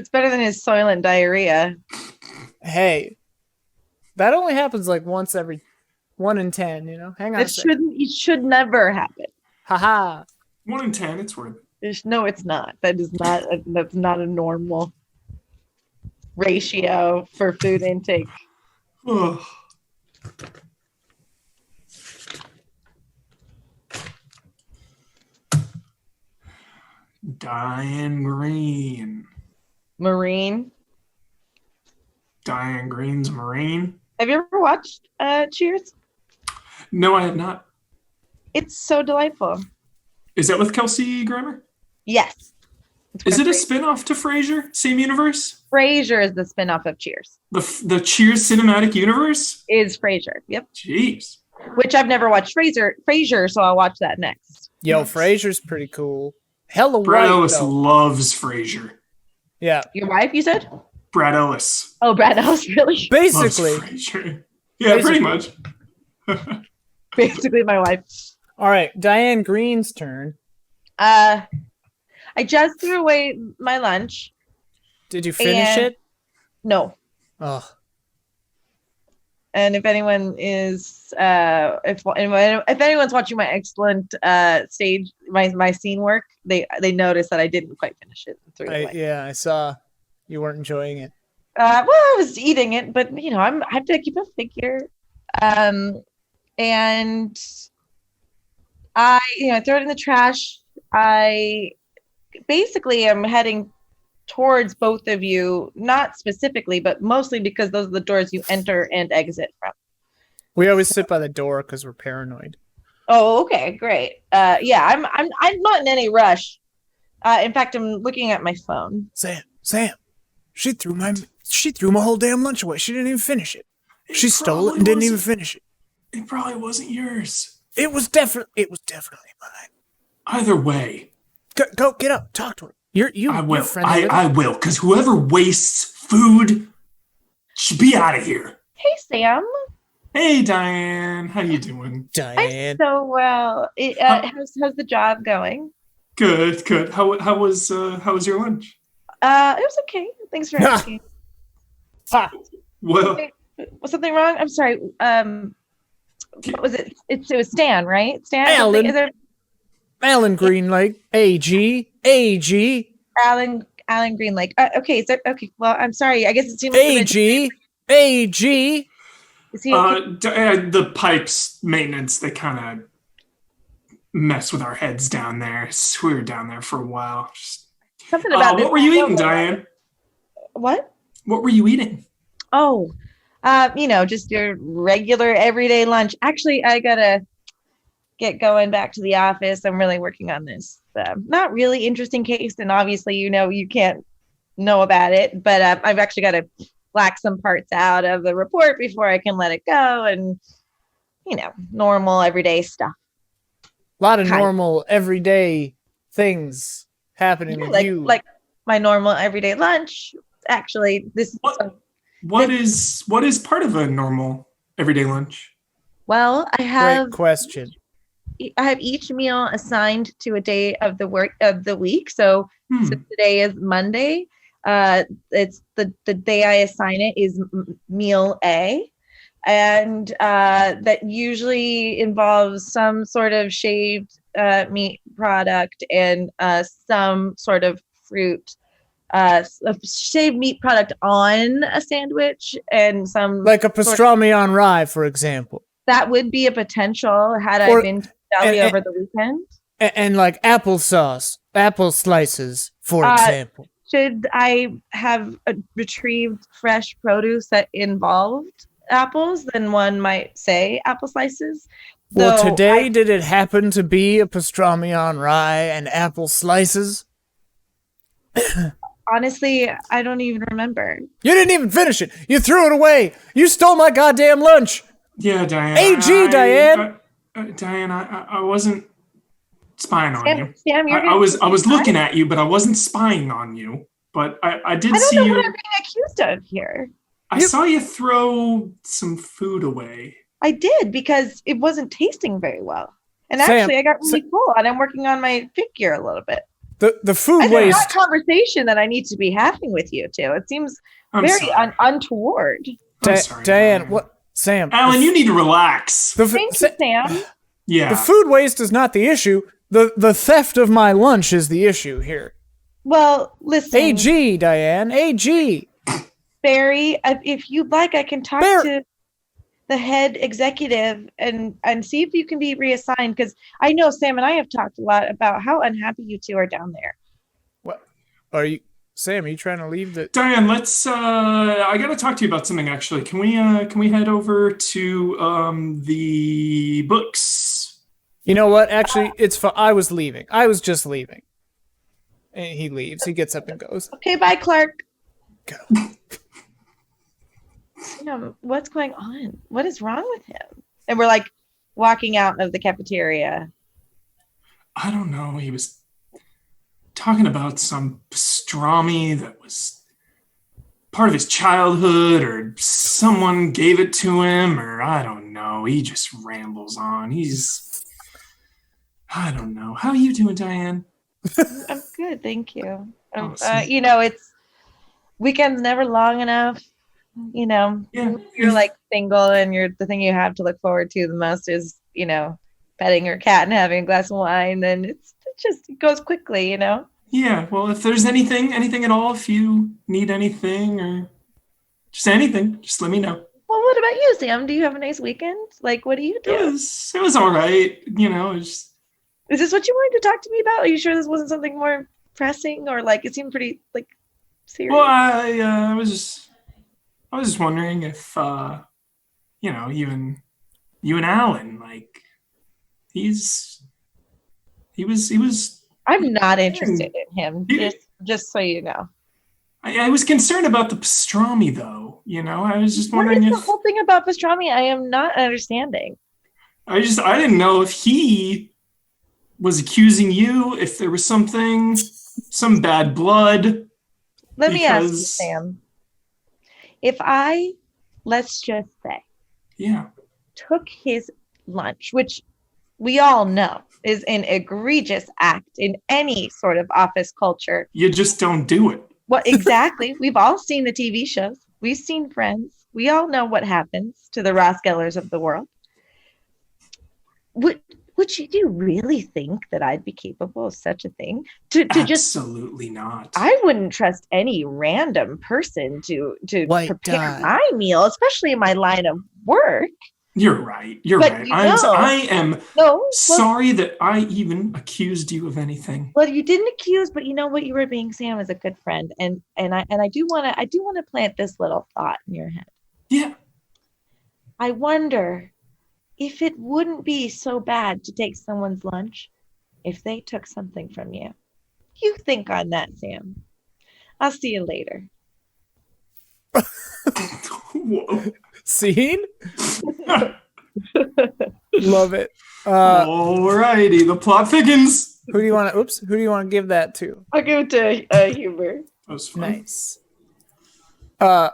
better than his soylent diarrhea. Hey, that only happens like once every 1 in 10, you know? Hang on a second. It should never happen. Haha. 1 in 10, it's worth it. No, it's not. That's not a normal ratio for food intake. Ugh. Diane Green. Marine. Diane Green's Marine. Have you ever watched Cheers? No, I have not. It's so delightful. Is that with Kelsey Grammer? Yes. Is it a spin-off to Frasier? Same universe? Frasier is the spin-off of Cheers. The Cheers cinematic universe? Is Frasier. Yep. Jeez. Which I've never watched Frasier, so I'll watch that next. Yo, Frasier's pretty cool. Hella Brad white, Ellis though. loves Frasier. Yeah. Your wife, you said? Brad Ellis Oh, Brad Ellis, really? Basically. loves Frasier. Yeah, pretty much. Basically, my wife. All right, Diane Green's turn. I just threw away my lunch. Did you finish it? No. Oh. And if anyone is, if anyone's watching my excellent stage, my scene work, they notice that I didn't quite finish it. And threw it away. Yeah, I saw you weren't enjoying it. Well, I was eating it, but I have to keep a figure, and I throw it in the trash. I basically am heading towards both of you, not specifically, but mostly because those are the doors you enter and exit from. We always sit by the door because we're paranoid. Oh, okay, great. Yeah, I'm not in any rush. In fact, I'm looking at my phone. Sam, she threw my whole damn lunch away. She didn't even finish it. She stole it probably and didn't even wasn't- finish it. It probably wasn't yours. It was definitely mine. Either way, Go get up, talk to her. I You're will. friendly with her. I will, because whoever wastes food should be out of here. Hey, Sam. Hey, Diane, how you doing? Diane. I'm so well. How's the job going? Good. How was your lunch? It was okay. Thanks for asking. Well, Wait, was something wrong? I'm sorry. What was it? It was Stan, right? Stan. Alan. Is there Alan Greenlake. AG. Alan Greenlake? Okay. So okay. Well, I'm sorry. I guess it seems. AG. Is he okay? the pipes maintenance, they kind of mess with our heads down there. So we were down there for a while. Something about this. What were you eating, Diane? What? What were you eating? Oh, just your regular everyday lunch. Actually, I gotta get going back to the office. I'm really working on this not really interesting case, and obviously, you can't know about it. But I've actually got to black some parts out of the report before I can let it go, and normal everyday stuff. A lot of normal everyday things happening with you. Like my normal everyday lunch. Actually, this. What is part of a normal everyday lunch? Well, Great question. I have each meal assigned to a day of the week. So, so today is Monday. It's the day I assign it is meal A, and that usually involves some sort of shaved meat product and some sort of fruit. A shaved meat product on a sandwich and some like a pastrami on rye, for example. That would be a potential had I been to Delhi over the weekend. And like applesauce, apple slices, for example. Should I have retrieved fresh produce that involved apples, then one might say apple slices. Well, today, did it happen to be a pastrami on rye and apple slices? Honestly, I don't even remember. You didn't even finish it. You threw it away. You stole my goddamn lunch. Yeah, Diane. Diane. Diane, I wasn't spying on you. Sam, I was looking at you, but I wasn't spying on you. But I did see you. I don't know what I'm being accused of here. I saw you throw some food away. I did, because it wasn't tasting very well. And actually, I got really full, and I'm working on my figure a little bit. The food waste. It's not a conversation that I need to be having with you two. It seems very untoward. Diane, what? Sam. Alan, you need to relax. Thank you, Sam. Yeah. The food waste is not the issue. The theft of my lunch is the issue here. Well, listen. AG, Diane. AG. Barry, if you'd like, I can talk to the head executive and see if you can be reassigned, because I know Sam and I have talked a lot about how unhappy you two are down there. What are you, Sam? Are you trying to leave the Diane? Let's. I got to talk to you about something. Actually, can we head over to the books? You know what? Actually, it's for. I was leaving. I was just leaving. And he leaves. He gets up and goes. Okay, bye, Clark. Go. What's going on? What is wrong with him? And we're like walking out of the cafeteria. I don't know. He was talking about some pastrami that was part of his childhood, or someone gave it to him, or I don't know. He just rambles on. I don't know. How are you doing, Diane? I'm good, thank you. Awesome. It's weekend's never long enough. You're like single, and the thing you have to look forward to the most is, petting your cat and having a glass of wine. Then it goes quickly, Yeah. Well, if there's anything at all, if you need anything or just anything, just let me know. Well, what about you, Sam? Do you have a nice weekend? Like, what do you do? It was all right. Is this what you wanted to talk to me about? Are you sure this wasn't something more pressing, or like it seemed pretty serious? Well, I was just wondering if you and Alan, he was. I'm not interested in him. He- Just so you know. I was concerned about the pastrami, though. You know, I was just What wondering is if the whole thing about pastrami? I am not understanding. I didn't know if he was accusing you, if there was some bad blood. Let me ask you, Because- Sam. If I, let's just say, Yeah. took his lunch, which we all know is an egregious act in any sort of office culture. You just don't do it. What exactly? We've all seen the TV shows. We've seen Friends. We all know what happens to the Ross Gellers of the world. Would you really think that I'd be capable of such a thing? To just Absolutely not. I wouldn't trust any random person to White prepare dye. my meal, especially in my line of work. You're right. You're But right. you know- I am No, well, sorry that I even accused you of anything. well, you didn't accuse, but you know what you were being, Sam, as a good friend, and I do want to plant this little thought in your head. Yeah. I wonder if it wouldn't be so bad to take someone's lunch if they took something from you. You think on that, Sam. I'll see you later. Whoa. Scene? Love it. Alrighty, the plot thickens. Who do you want to give that to? I'll give it to Huber. That was fun. Nice. All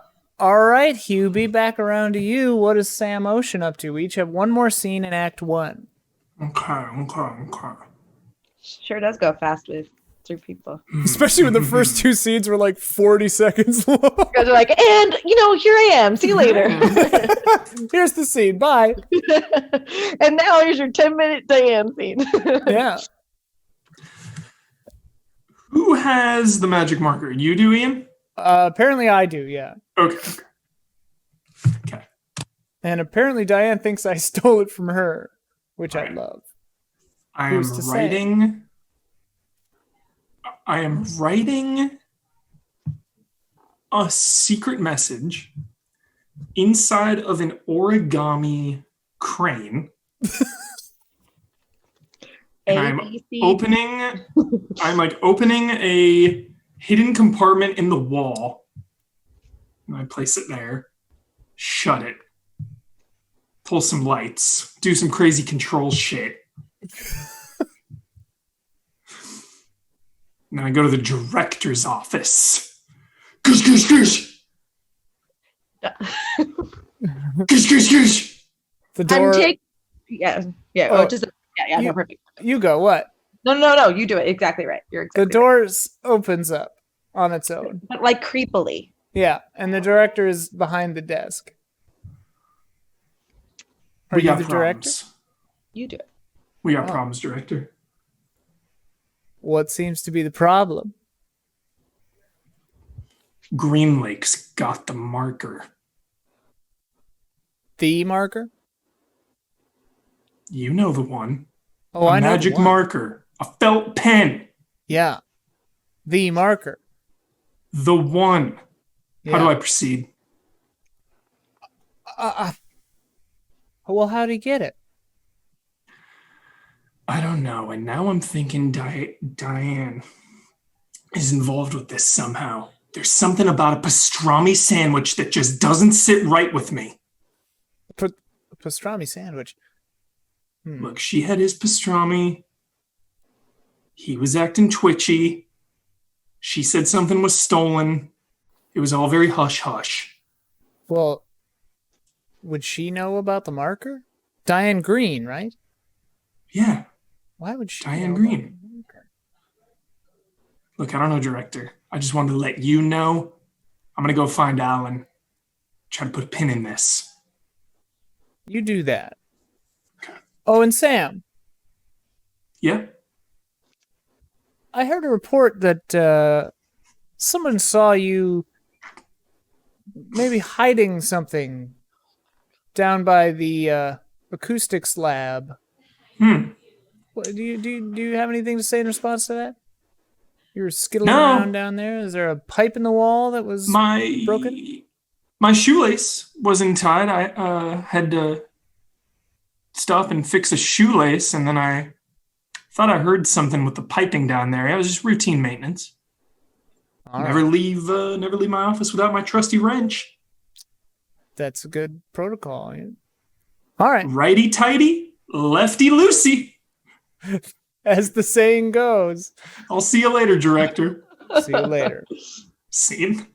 right, Hubie, back around to you. What is Sam Ocean up to? We each have one more scene in Act 1. Okay. Sure does go fast with 3 people. Especially when the first 2 scenes were like 40 seconds long. You guys are like, and here I am. See you later. Here's the scene. Bye. And now here's your 10-minute Diane scene. Yeah. Who has the magic marker? You do, Ian? Apparently I do, yeah. Okay. And apparently Diane thinks I stole it from her, which I Right. love. I am Who's to say? writing a secret message inside of an origami crane. And I'm opening a hidden compartment in the wall. And I place it there. Shut it. Pull some lights. Do some crazy control shit. And then I go to the director's office. Goosh, goosh, goosh. Goosh, goosh, goosh. The door. Yeah. Oh, No, perfect. You go, what? No. You do it exactly right. You're exactly The doors opens up on its own. right. But like creepily. Yeah, and the director is behind the desk. Are We you got the director? problems. You do it. We got Oh. problems, director. What seems to be the problem? Green Lake's got the marker. The marker? You know the one. Oh, A I know. the magic one. marker. A felt pen. Yeah. The marker. The one. Yeah. How do I proceed? Well, how'd he get it? I don't know. And now I'm thinking Diane is involved with this somehow. There's something about a pastrami sandwich that just doesn't sit right with me. Pastrami sandwich. Look, she had his pastrami. He was acting twitchy. She said something was stolen. It was all very hush-hush. Well, would she know about the marker? Diane Green, right? Yeah, Why would she? Diane know Green. about the marker? Look, I don't know, director. I just wanted to let you know. I'm going to go find Alan. Try to put a pin in this. You do that. Okay. Oh, and Sam, Yeah? I heard a report that someone saw you maybe hiding something down by the acoustics lab. What, do you have anything to say in response to that? You were skittling No. around down there. Is there a pipe in the wall that was broken? My shoelace wasn't tied. I had to stop and fix a shoelace, and then I thought I heard something with the piping down there. It was just routine maintenance. All Never right. leave my office without my trusty wrench. That's a good protocol. Yeah. All right. Righty tighty, lefty loosey. As the saying goes. I'll see you later, director. See you later. Scene.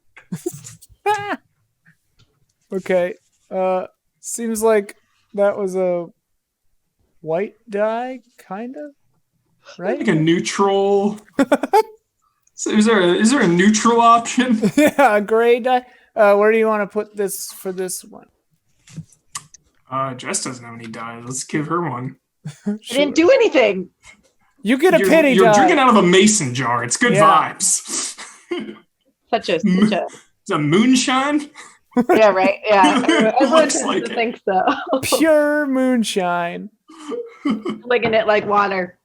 Okay. Seems like that was a white die, kind of. Right? Like a neutral. So is there a neutral option? Yeah, a gray die. Where do you want to put this for this one? Jess doesn't have any dyes. Let's give her one. I didn't do anything. You get a pity You're die. drinking out of a mason jar. It's good vibes. Such a It's a moonshine. yeah, right. Yeah, everyone Looks tends like to it. think so. Pure moonshine. Licking it like water.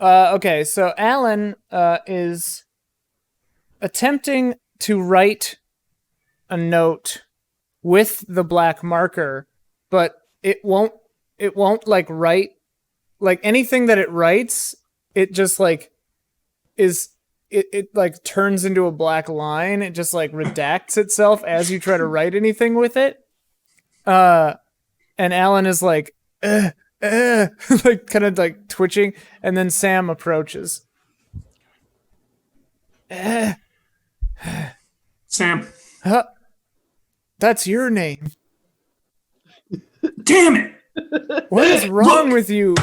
Okay, so Alan is attempting to write a note with the black marker, but it won't like write like anything that it writes, it just like is it like turns into a black line. It just like redacts itself as you try to write anything with it. And Alan is like like kind of like twitching, and then Sam approaches. Sam. Huh? That's your name. Damn it! What is wrong Look! with you?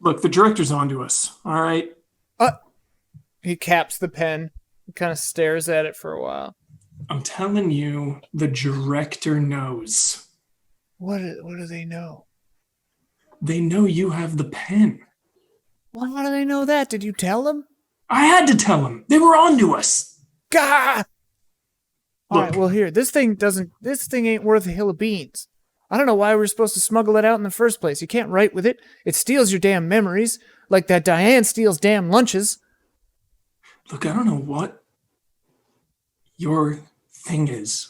Look, the director's onto us. All right. He caps the pen. He kind of stares at it for a while. I'm telling you, the director knows. What do they know? They know you have the pen. Well, how do they know that? Did you tell them? I had to tell them. They were onto us. Gah! All Look. right, well here, this thing ain't worth a hill of beans. I don't know why we were supposed to smuggle it out in the first place. You can't write with it. It steals your damn memories, like that Diane steals damn lunches. Look, I don't know what your thing is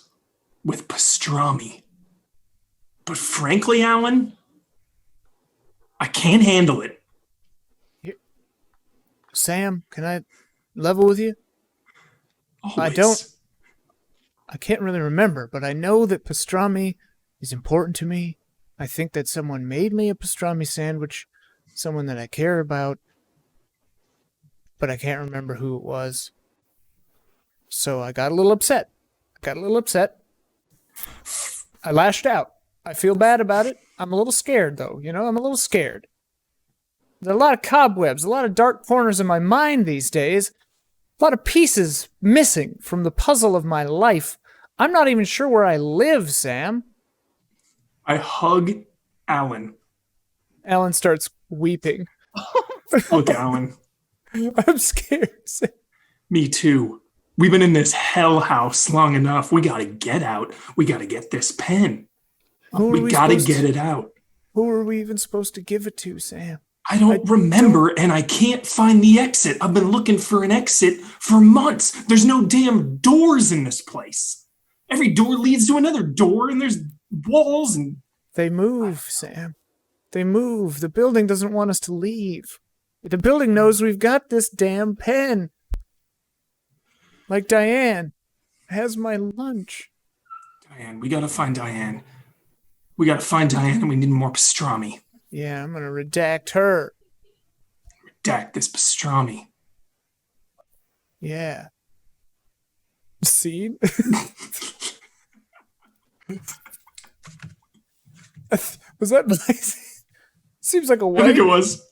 with pastrami. But frankly, Alan, I can't handle it. Sam, can I level with you? Always. I can't really remember, but I know that pastrami is important to me. I think that someone made me a pastrami sandwich, someone that I care about, but I can't remember who it was. So I got a little upset. I lashed out. I feel bad about it. I'm a little scared, though. I'm a little scared. There are a lot of cobwebs, a lot of dark corners in my mind these days. A lot of pieces missing from the puzzle of my life. I'm not even sure where I live, Sam. I hug Alan. Alan starts weeping. Look, Alan. I'm scared, Sam. Me too. We've been in this hell house long enough. We gotta get out. We gotta get this pen. We gotta get it out. Who are we even supposed to give it to, Sam? I don't remember, and I can't find the exit. I've been looking for an exit for months. There's no damn doors in this place. Every door leads to another door, and there's walls and... They move, Sam. They move. The building doesn't want us to leave. The building knows we've got this damn pen. Like Diane has my lunch. Diane, we gotta find Diane. We gotta find Diane, and we need more pastrami. Yeah, I'm gonna redact her. Redact this pastrami. Yeah. Scene? Was that Blaze? Seems like a I think it was.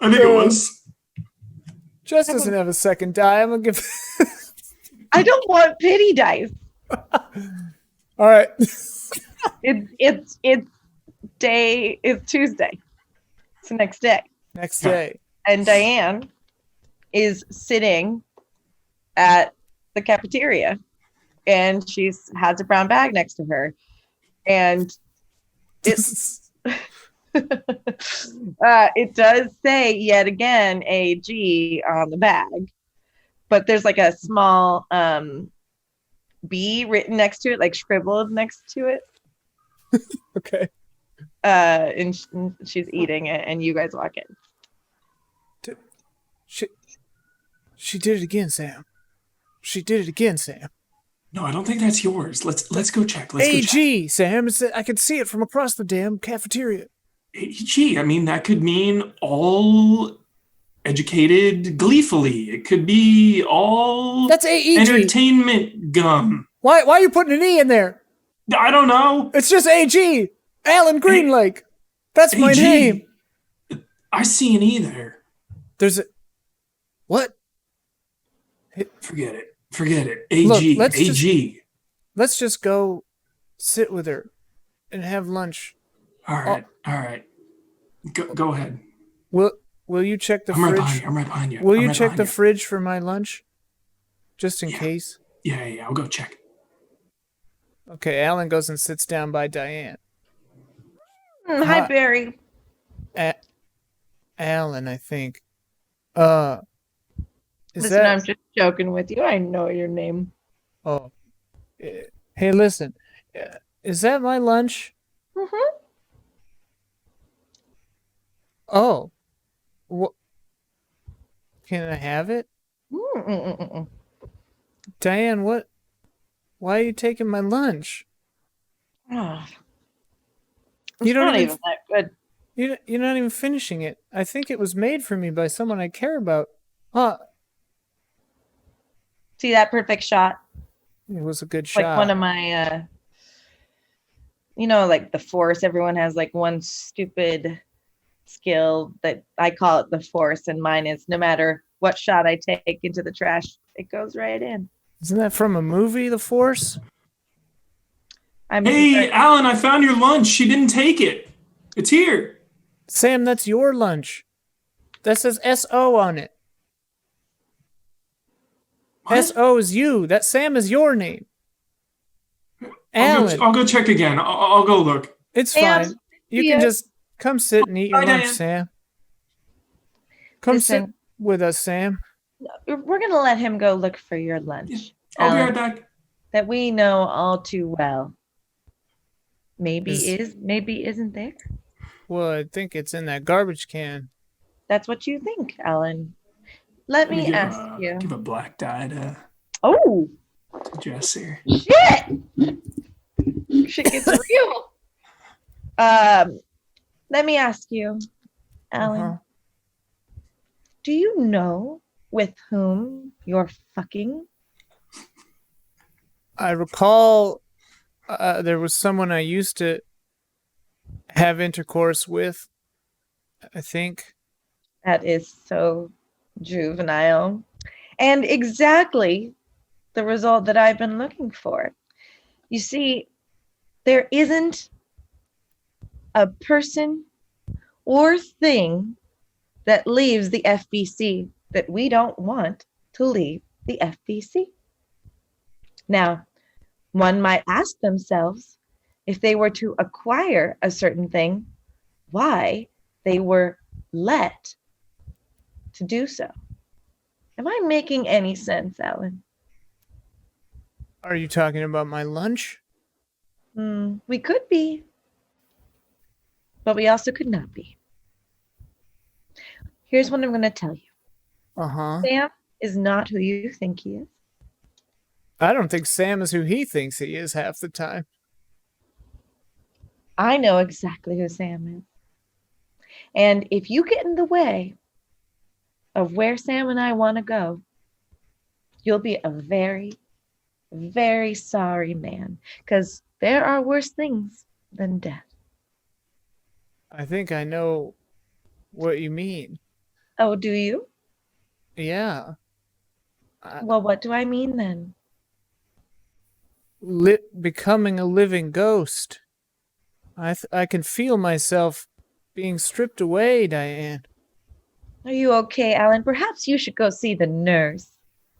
Jess doesn't have a second die. I'm gonna give. I don't want pity dice. All right. It's Tuesday. It's the next day. Next day. And Diane is sitting at the cafeteria, and she has a brown bag next to her, and it's it does say yet again AG on the bag, but there's like a small B written next to it, like scribbled next to it. Okay. and she's eating it, and you guys walk in. She did it again, Sam. She did it again, Sam. No, I don't think that's yours. Let's go check. AG, Sam. I can see it from across the damn cafeteria. AG, I mean, that could mean all educated gleefully. It could be all That's AEG. Entertainment gum. Why are you putting an E in there? I don't know. It's just AG. Alan Greenlake. That's my AG. name. I see an E there. There's a... What? Forget it. AG. Look, AG. Let's just go sit with her and have lunch. All right. Go ahead. Will you check the fridge? I'm right behind you. Will you check the fridge for my lunch? Just in case? Yeah, I'll go check. Okay, Alan goes and sits down by Diane. Hi, Barry. Alan, I think. Listen, I'm just joking with you. I know your name. Oh. Hey, listen. Is that my lunch? Mm-hmm. Oh. What? Can I have it? Mm-mm-mm-mm. Diane, what? Why are you taking my lunch? Oh. You don't not even that good. You're not even finishing it. I think it was made for me by someone I care about. Huh. See that perfect shot? It was a good shot. Like one of my, like the Force. Everyone has like one stupid skill that I call it the Force, and mine is no matter what shot I take into the trash, it goes right in. Isn't that from a movie, The Force? Hey, Alan, I found your lunch. She didn't take it. It's here. Sam, that's your lunch. That says S.O. on it. What? S.O. is you. That Sam is your name. Alan. I'll go check again. I'll go look. It's fine. You can just come sit and eat your lunch, Diane. Sam. Come sit with us, Sam. We're going to let him go look for your lunch. I'll be right back. That we know all too well. Maybe isn't there. Well, I think it's in that garbage can. That's what you think, Alan. Let me ask you. Give a black dye to Jess here. Shit! Shit gets real. Let me ask you, Alan. Do you know with whom you're fucking? I recall there was someone I used to have intercourse with, I think. That is so juvenile. And exactly the result that I've been looking for. You see, there isn't a person or thing that leaves the FBC that we don't want to leave the FBC. Now, one might ask themselves, if they were to acquire a certain thing, why they were let to do so. Am I making any sense, Alan? Are you talking about my lunch? We could be, but we also could not be. Here's what I'm going to tell you. Sam is not who you think he is. I don't think Sam is who he thinks he is half the time. I know exactly who Sam is. And if you get in the way of where Sam and I want to go, you'll be a very, very sorry man, because there are worse things than death. I think I know what you mean. Oh, do you? Yeah. Well, what do I mean then? Becoming a living ghost. I can feel myself being stripped away, Diane. Are you okay, Alan? Perhaps you should go see the nurse.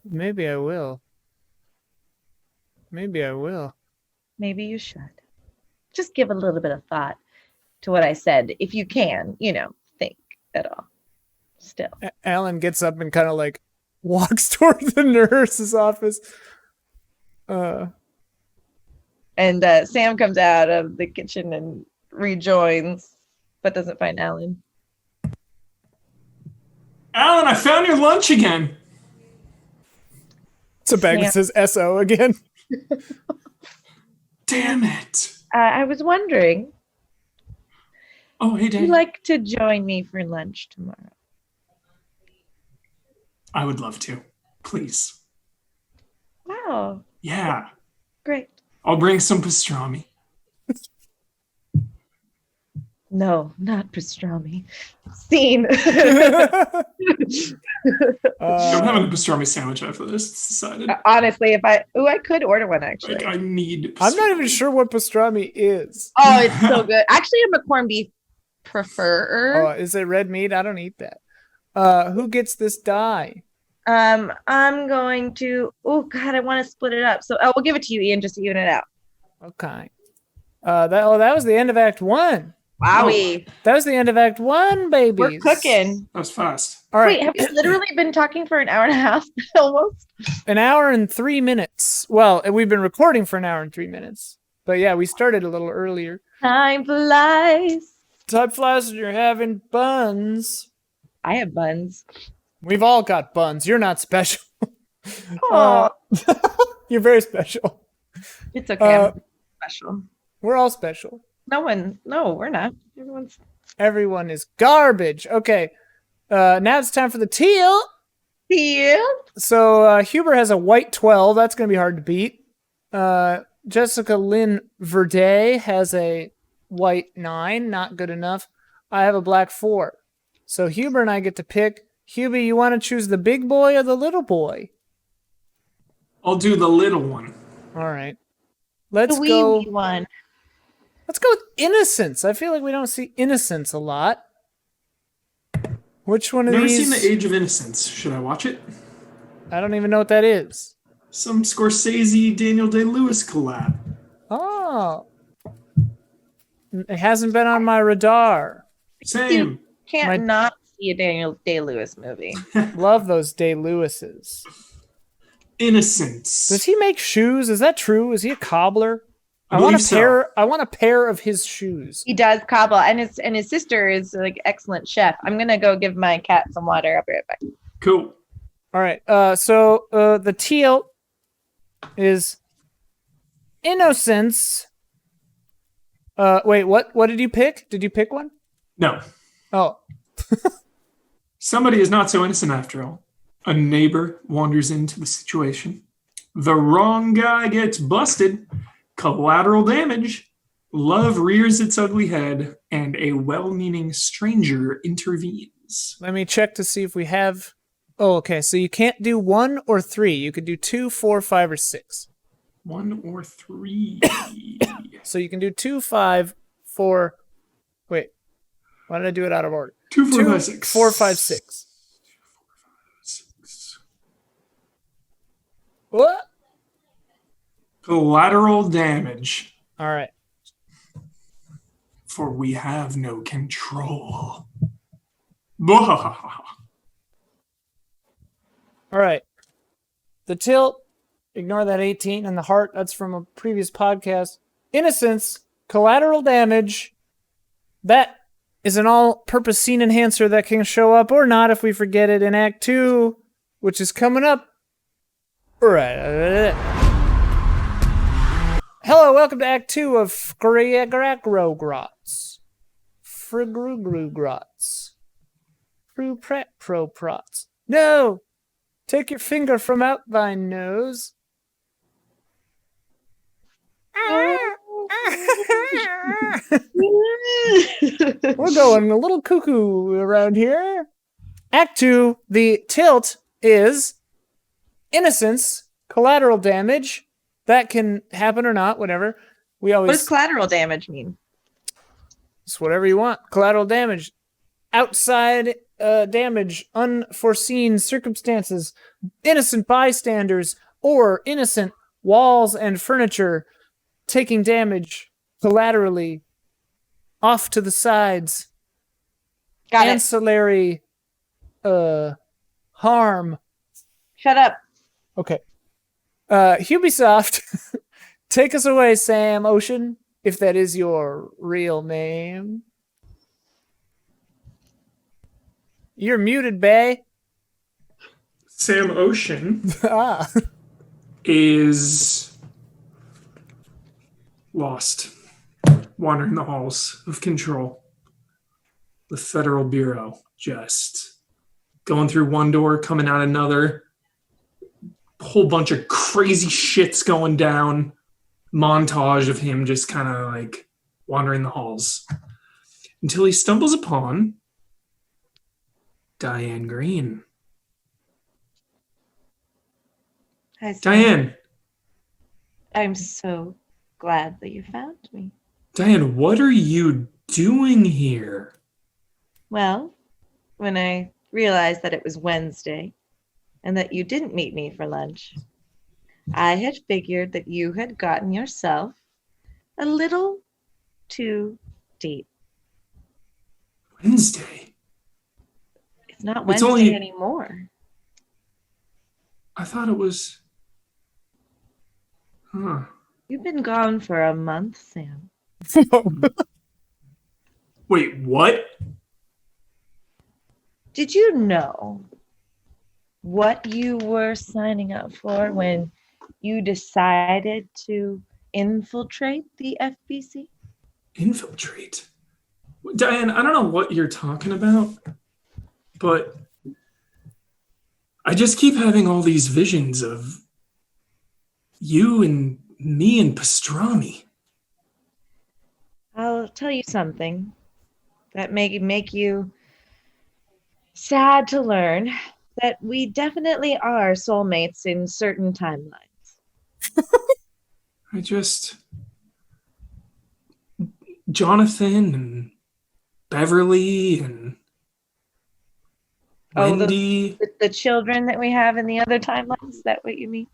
Maybe I will. Maybe I will. Maybe you should. Just give a little bit of thought to what I said, if you can, think at all. Still. Alan gets up and kind of like walks toward the nurse's office. And Sam comes out of the kitchen and rejoins, but doesn't find Alan. Alan, I found your lunch again. It's a bag that says SO again. Damn it. I was wondering, Oh, hey, would Dan. you like to join me for lunch tomorrow? I would love to. Please. Wow, Yeah. great. I'll bring some pastrami. No, not pastrami. Scene. I'm having a pastrami sandwich after this. It's decided. Honestly, I could order one actually. I need pastrami. I'm not even sure what pastrami is. Oh, it's so good. Actually, I'm a corned beef preferer. Oh, is it red meat? I don't eat that. Who gets this die? I'm going to. Oh God, I want to split it up. So we'll give it to you, Ian, just to even it out. Okay. That was the end of Act 1. Wowie. That was the end of Act 1, babies. We're cooking. That was fast. All right. Wait, have we literally been talking for an hour and a half almost? An hour and 3 minutes. Well, we've been recording for an hour and 3 minutes. But yeah, we started a little earlier. Time flies. Time flies when you're having buns. I have buns. We've all got buns. You're not special. Oh, You're very special. it's okay. I'm special. We're all special. No, we're not. Everyone is garbage. Okay. Now it's time for the teal. Teal. So Huber has a white 12. That's going to be hard to beat. Jessica Lynn Verde has a white 9. Not good enough. I have a black 4. So Huber and I get to pick. Hubie, you want to choose the big boy or the little boy? I'll do the little one. All right. Let's The go. wee one. Let's go with Innocence. I feel like we don't see Innocence a lot. Which one of Never these? seen The Age of Innocence. Should I watch it? I don't even know what that is. Some Scorsese, Daniel Day-Lewis collab. Oh. It hasn't been on my radar. Same. Can't not see a Daniel Day-Lewis movie. Love those Day-Lewises. Innocence. Does he make shoes? Is that true? Is he a cobbler? I want a believe so. pair. I want a pair of his shoes. He does cobble, and his sister is like excellent chef. I'm gonna go give my cat some water. I'll be right back. Cool. All right. So the teal is Innocence. Wait, what did you pick? Did you pick one? No. Oh. Somebody is not so innocent after all. A neighbor wanders into the situation. The wrong guy gets busted. Collateral damage. Love rears its ugly head, and a well-meaning stranger intervenes. Let me check to see if we have. Oh, okay. So you can't do 1 or 3. You could do 2, 4, 5, or 6. 1 or 3. So you can do 2, 5, 4. Wait. Why did I do it out of order? 2, 4, 5, 6. 4, 5, 6. What? Collateral damage. All right. For we have no control. Bwahaha. All right. The tilt, ignore that 18, and the heart, that's from a previous podcast. Innocence, collateral damage. That is an all-purpose scene enhancer that can show up or not if we forget it in Act 2, which is coming up. Right. Hello, welcome to Act 2 of Frigrograts. Frigrugrots. Frupreproprots. No! Take your finger from out thy nose. We're going a little cuckoo around here. Act 2, the tilt is Innocence, collateral damage. That can happen or not, whatever. We always. What does collateral damage mean? It's whatever you want. Collateral damage. Outside damage, unforeseen circumstances, innocent bystanders, or innocent walls and furniture taking damage collaterally off to the sides. Got it. Ancillary harm. Shut up. Okay. Ubisoft, take us away, Sam Ocean. if that is your real name. You're muted, Bay. Sam Ocean Ah. is lost, wandering the halls of control. The Federal Bureau just going through one door, coming out another. A whole bunch of crazy shit's going down. Montage of him just kind of like wandering the halls until he stumbles upon Diane Green. Hi, Sam. Diane, I'm so glad that you found me. Diane, what are you doing here? Well, when I realized that it was Wednesday and that you didn't meet me for lunch, I had figured that you had gotten yourself a little too deep. Wednesday? It's not It's Wednesday only- anymore. I thought it was. Huh. You've been gone for a month, Sam. Wait, what? Did you know what you were signing up for when you decided to infiltrate the FBC? Infiltrate? Diane, I don't know what you're talking about, but I just keep having all these visions of you and me and pastrami. I'll tell you something that may make you sad to learn that we definitely are soulmates in certain timelines. I just. Jonathan and Beverly and Oh, Wendy. The children that we have in the other timelines, is that what you mean?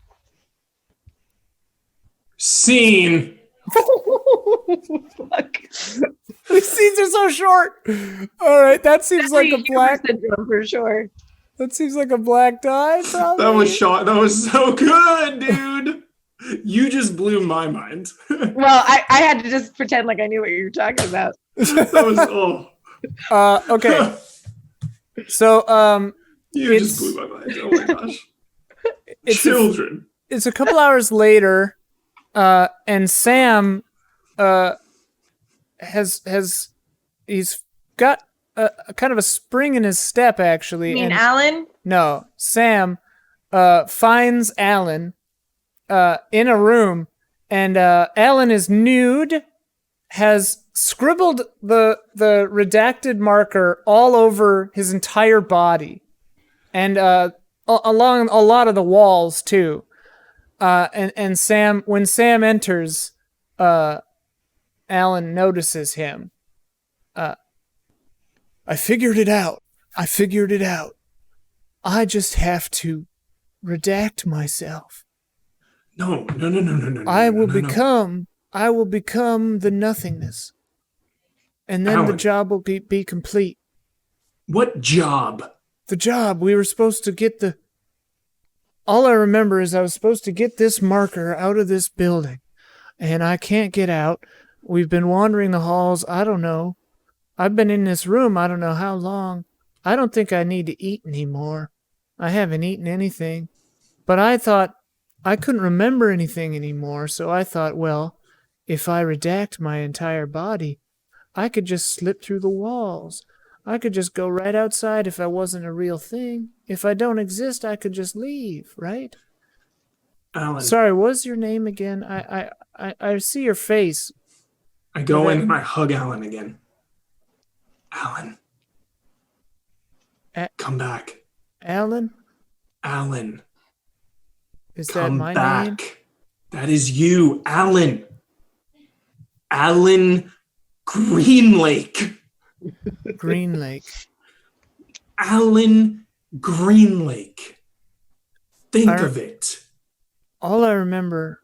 Scene. Fuck. These scenes are so short. All right, that seems like a Humor black. syndrome for sure. That seems like a black tie. Probably. That was shot. That was so good, dude. You just blew my mind. Well, I had to just pretend like I knew what you were talking about. That was Okay. So You It's- just blew my mind. Oh my gosh. it's Children. it's a couple hours later, and Sam has he's got a kind of a spring in his step actually. You mean and Alan? No, Sam finds Alan in a room, and Alan is nude, has scribbled the redacted marker all over his entire body, and along a lot of the walls too. And Sam, when Sam enters, Alan notices him. I figured it out. I just have to redact myself. No. I will no. become the nothingness. And then the Alan. job will be complete. What job? The job, we were supposed to get all I remember is I was supposed to get this marker out of this building. And I can't get out. We've been wandering the halls, I don't know. I've been in this room, I don't know how long. I don't think I need to eat anymore. I haven't eaten anything. But I thought I couldn't remember anything anymore, so I thought, well, if I redact my entire body, I could just slip through the walls. I could just go right outside if I wasn't a real thing. If I don't exist, I could just leave, right? Alan. Sorry, what was your name again? I see your face. I go in and I hug Alan again. Alan. Come back. Alan? Alan. Is that Come my back. name? That is you, Alan. Alan Greenlake. Green Lake. Alan Greenlake. Think I- of it. All I remember,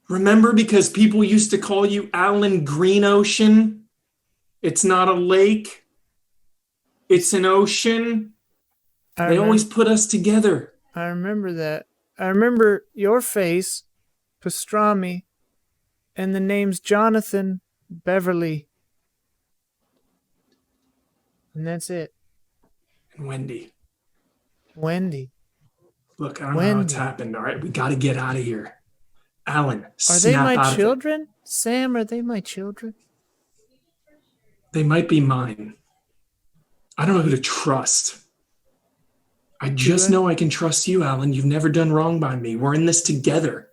Remember, because people used to call you Alan Green Ocean? It's not a lake. It's an ocean. They always put us together. I remember that. I remember your face, pastrami, And the name's Jonathan Beverly. And that's it. And Wendy. Wendy. Look, I don't know how it's Wendy. happened. All right, we got to get out of here. Alan, Are they snap my out of it. children? Sam, are they my children? They might be mine. I don't know who to trust. I just know I can trust you, Alan. You've never done wrong by me. We're in this together.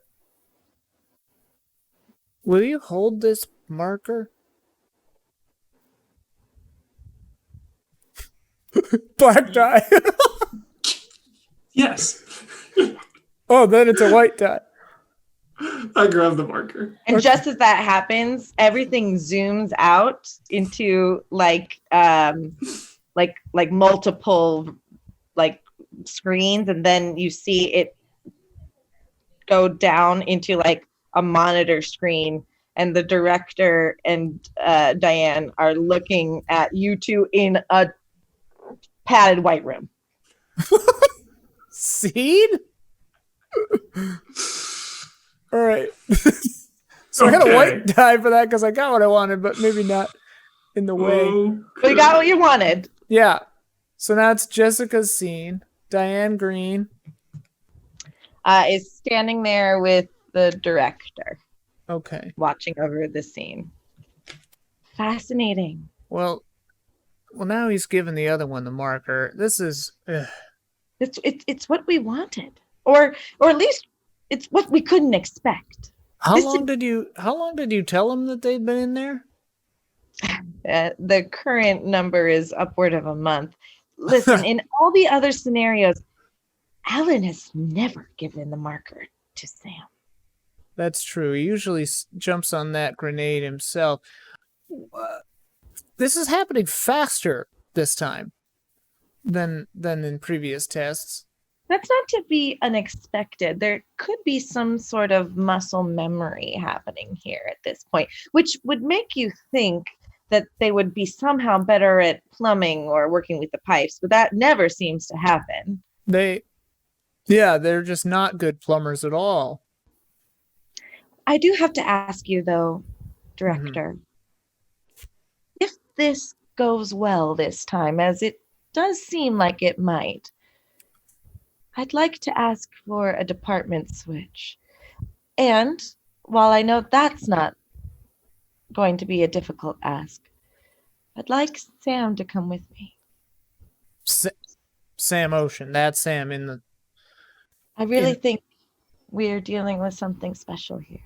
Will you hold this marker? Black dye. Yes. Oh, then it's a white dye. I grab the marker. And just as that happens, everything zooms out into like multiple like screens, and then you see it go down into like a monitor screen, and the director and Diane are looking at you two in a padded white room. Seed? All right. So I got a white dye for that because I got what I wanted, but maybe not in the way. But you got what you wanted. Yeah. So now it's Jessica's scene. Diane Green is standing there with the director. Okay. Watching over the scene. Fascinating. Well, now he's given the other one the marker. This is. It's what we wanted, or at least it's what we couldn't expect. How long did you tell him that they'd been in there? The current number is upward of a month. Listen, in all the other scenarios, Alan has never given the marker to Sam. That's true. He usually jumps on that grenade himself. This is happening faster this time than in previous tests. That's not to be unexpected. There could be some sort of muscle memory happening here at this point, which would make you think that they would be somehow better at plumbing or working with the pipes, but that never seems to happen. They're just not good plumbers at all. I do have to ask you, though, Director, if this goes well this time, as it does seem like it might, I'd like to ask for a department switch. And while I know that's not going to be a difficult ask, I'd like Sam to come with me. Sam Ocean, that's Sam in the... I really think we're dealing with something special here.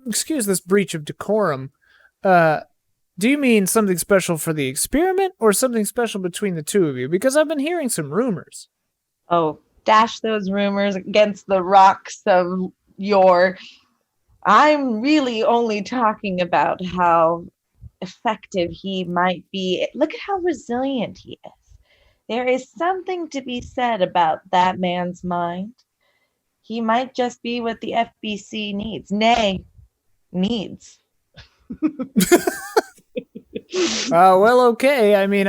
Excuse this breach of decorum. Do you mean something special for the experiment or something special between the two of you? Because I've been hearing some rumors. Oh, dash those rumors against the rocks of yore. I'm really only talking about how effective he might be. Look at how resilient he is. There is something to be said about that man's mind. He might just be what the FBC needs. Nay, needs. Well, okay. I mean,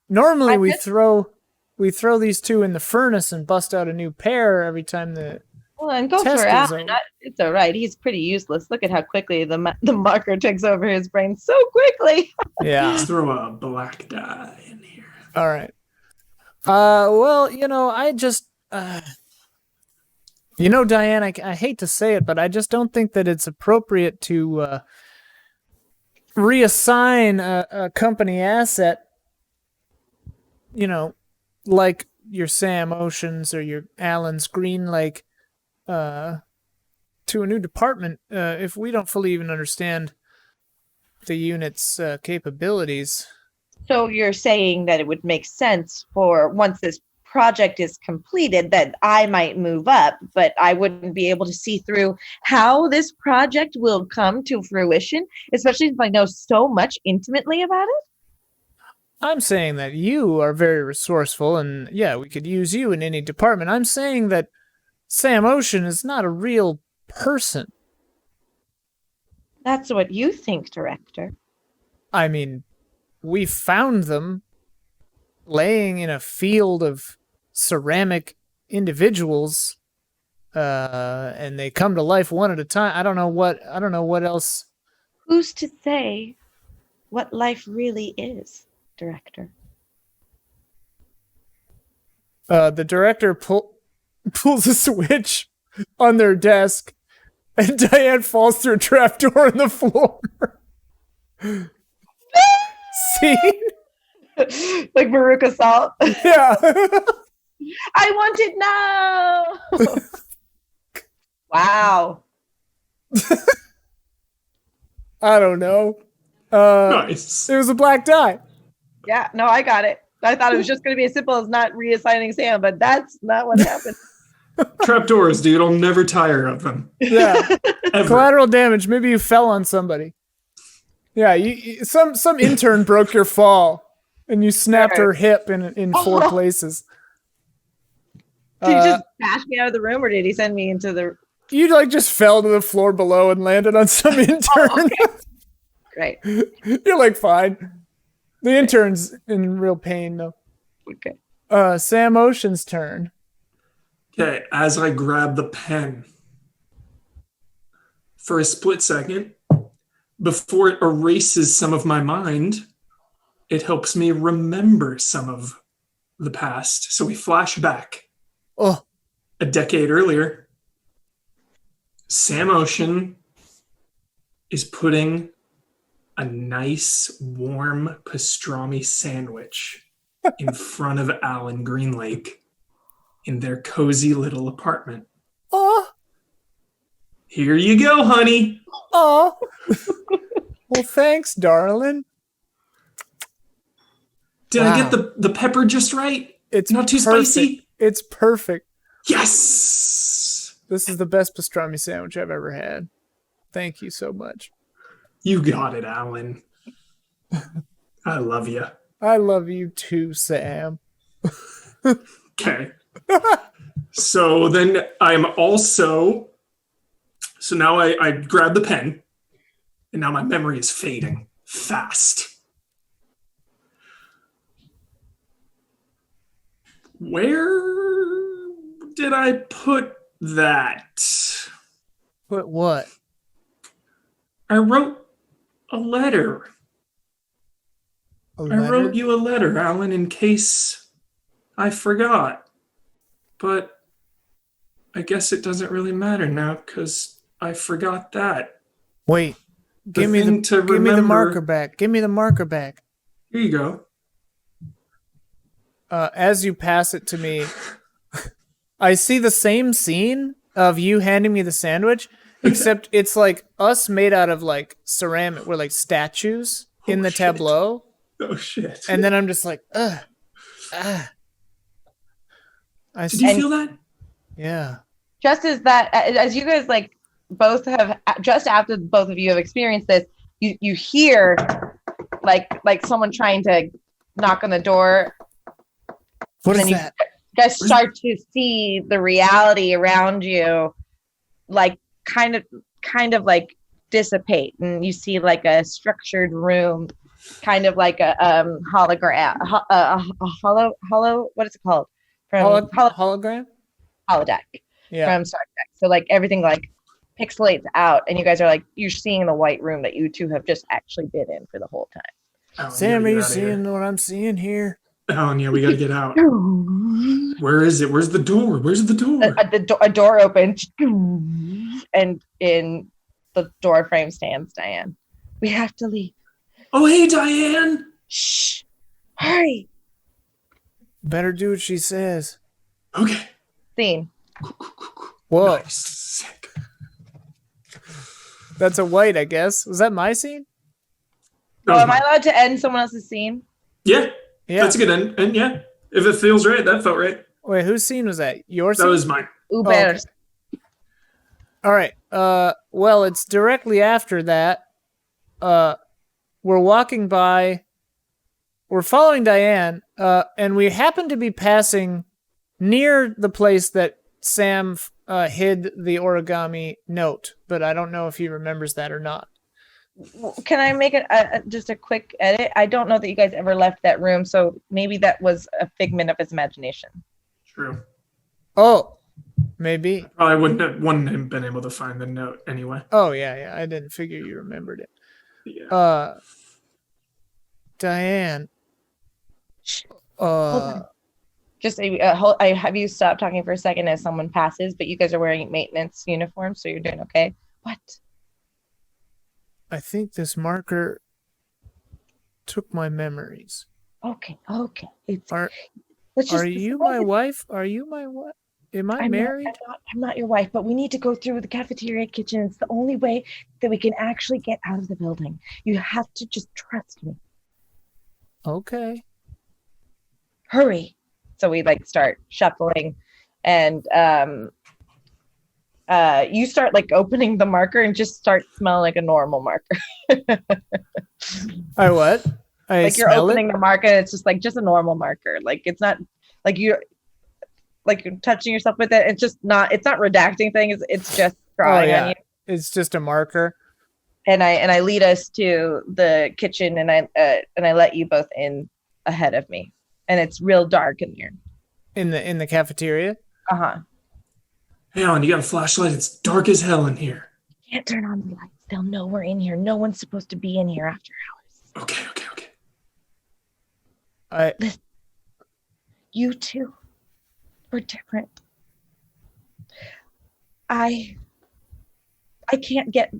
we throw these two in the furnace and bust out a new pair every time the and go test for is Alan. over. It's all right. He's pretty useless. Look at how quickly the marker takes over his brain. So quickly. Yeah. Let's throw a black dye in here. All right. Well, I just, Diane, I hate to say it, but I just don't think that it's appropriate to reassign a company asset, like your Sam Oceans or your Alan's Green Lake, to a new department if we don't fully even understand the unit's capabilities. So you're saying that it would make sense for once this project is completed that I might move up, but I wouldn't be able to see through how this project will come to fruition, especially if I know so much intimately about it? I'm saying that you are very resourceful, and yeah, we could use you in any department. I'm saying that Sam Ocean is not a real person. That's what you think, Director. I mean, we found them laying in a field of ceramic individuals And they come to life one at a time. I don't know what else. Who's to say what life really is, director? The director pulls a switch on their desk, and Diane falls through a trapdoor in the floor. Scene? Like Veruca Salt. Yeah. I want it now. Wow. I don't know. Nice. It was a black die. Yeah, no, I got it. I thought it was just going to be as simple as not reassigning Sam, but that's not what happened. Trapdoors, dude. I'll never tire of them. Yeah. Ever. Collateral damage. Maybe you fell on somebody. Yeah, some intern broke your fall, and you snapped her hip in 4 places. Did he just bash me out of the room, or did he send me into the... You like just fell to the floor below and landed on some intern. Great. You're like fine. The intern's in real pain though. Okay. Sam Ocean's turn. Okay, as I grab the pen, for a split second, before it erases some of my mind, it helps me remember some of the past. So we flash back. Oh. A decade earlier, Sam Ocean is putting a nice, warm pastrami sandwich in front of Alan Greenlake in their cozy little apartment. Oh. Here you go, honey. Oh. Well, thanks, darling. Did I get the pepper just right? It's not too perfect. spicy? It's perfect. Yes! This is the best pastrami sandwich I've ever had. Thank you so much. You got it, Alan. I love you. I love you too, Sam. Okay. So then I'm also... So now I grab the pen, and now my memory is fading fast. Where did I put that? Put what? I wrote a letter. I wrote you a letter, Alan, in case I forgot. But I guess it doesn't really matter now because I forgot that. Wait. Give me the marker back. Give me the marker back. Here you go. As you pass it to me, I see the same scene of you handing me the sandwich, except it's like us made out of like ceramic. We're like statues in the tableau. Oh, shit. And then I'm just like, Did you feel that? Yeah. Just as you guys like both have, just after both of you have experienced this, you hear like someone trying to knock on the door. What is that? You guys start to see the reality around you, like kind of like dissipate, and you see like a structured room, kind of like a hologram, hollow. What is it called? From hologram? Holodeck. Yeah. From Star Trek. So like everything like pixelates out, and you guys are like, you're seeing the white room that you two have just actually been in for the whole time. Alan, Sam, are you seeing what I'm seeing here? Alan, yeah, we gotta get out. Where is it? Where's the door? Where's the door? A door opens, and in the door frame stands Diane. We have to leave. Oh, hey, Diane. Shh. Hurry. Better do what she says. Okay. Scene. Whoa. Nice. Sick. That's a white, I guess. Was that my scene? Oh, am I allowed to end someone else's scene? Yeah. Yeah. That's a good end. And yeah, if it feels right, that felt right. Wait, whose scene was that? Your scene? That was mine. Ubers. Okay. All right. Well, it's directly after that. We're walking by. We're following Diane, and we happen to be passing near the place that Sam hid the origami note, but I don't know if he remembers that or not. Can I make just a quick edit? I don't know that you guys ever left that room, so maybe that was a figment of his imagination. True. Oh, Maybe. I wouldn't have been able to find the note anyway. Oh, yeah. I didn't figure you remembered it. Yeah. Diane. Hold on. Just I have you stop talking for a second as someone passes, but you guys are wearing maintenance uniforms, so you're doing okay. What? I think this marker took my memories. Okay. Are you my wife? Are you my what? Am I married? I'm not your wife, but we need to go through the cafeteria kitchen. It's the only way that we can actually get out of the building. You have to just trust me. Okay. Hurry. So we start shuffling, and you start opening the marker and just start smelling like a normal marker. I what? You're opening the marker and it's just a normal marker. It's not you're touching yourself with it. It's not redacting things. It's just drawing on you. It's just a marker. And I lead us to the kitchen, and I let you both in ahead of me. And it's real dark in here. In the cafeteria? Uh-huh. Hey, Alan, you got a flashlight? It's dark as hell in here. You can't turn on the lights. They'll know we're in here. No one's supposed to be in here after hours. Okay. Listen, you two were different. I can't get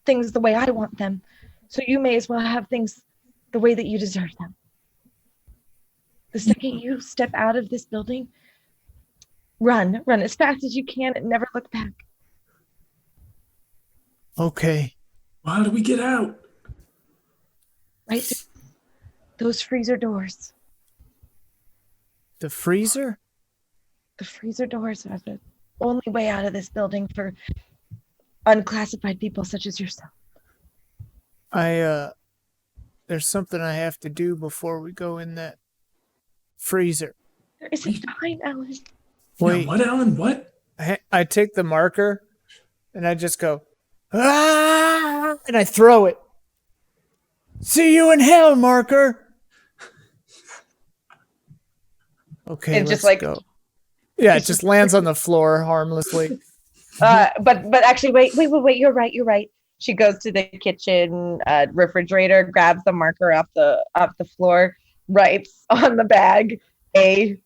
things the way I want them. So you may as well have things the way that you deserve them. The second you step out of this building, run as fast as you can and never look back. Okay. Well, how do we get out? Right through those freezer doors. The freezer? The freezer doors are the only way out of this building for unclassified people such as yourself. There's something I have to do before we go in that freezer. There isn't time, Alan. Wait. No, what, Alan? What? I take the marker and I just go, ah, and I throw it. See you in hell, marker. Okay, it let's just go. Yeah, it just lands on the floor harmlessly. But actually, wait. You're right. She goes to the kitchen refrigerator, grabs the marker off the floor, writes on the bag AGSO,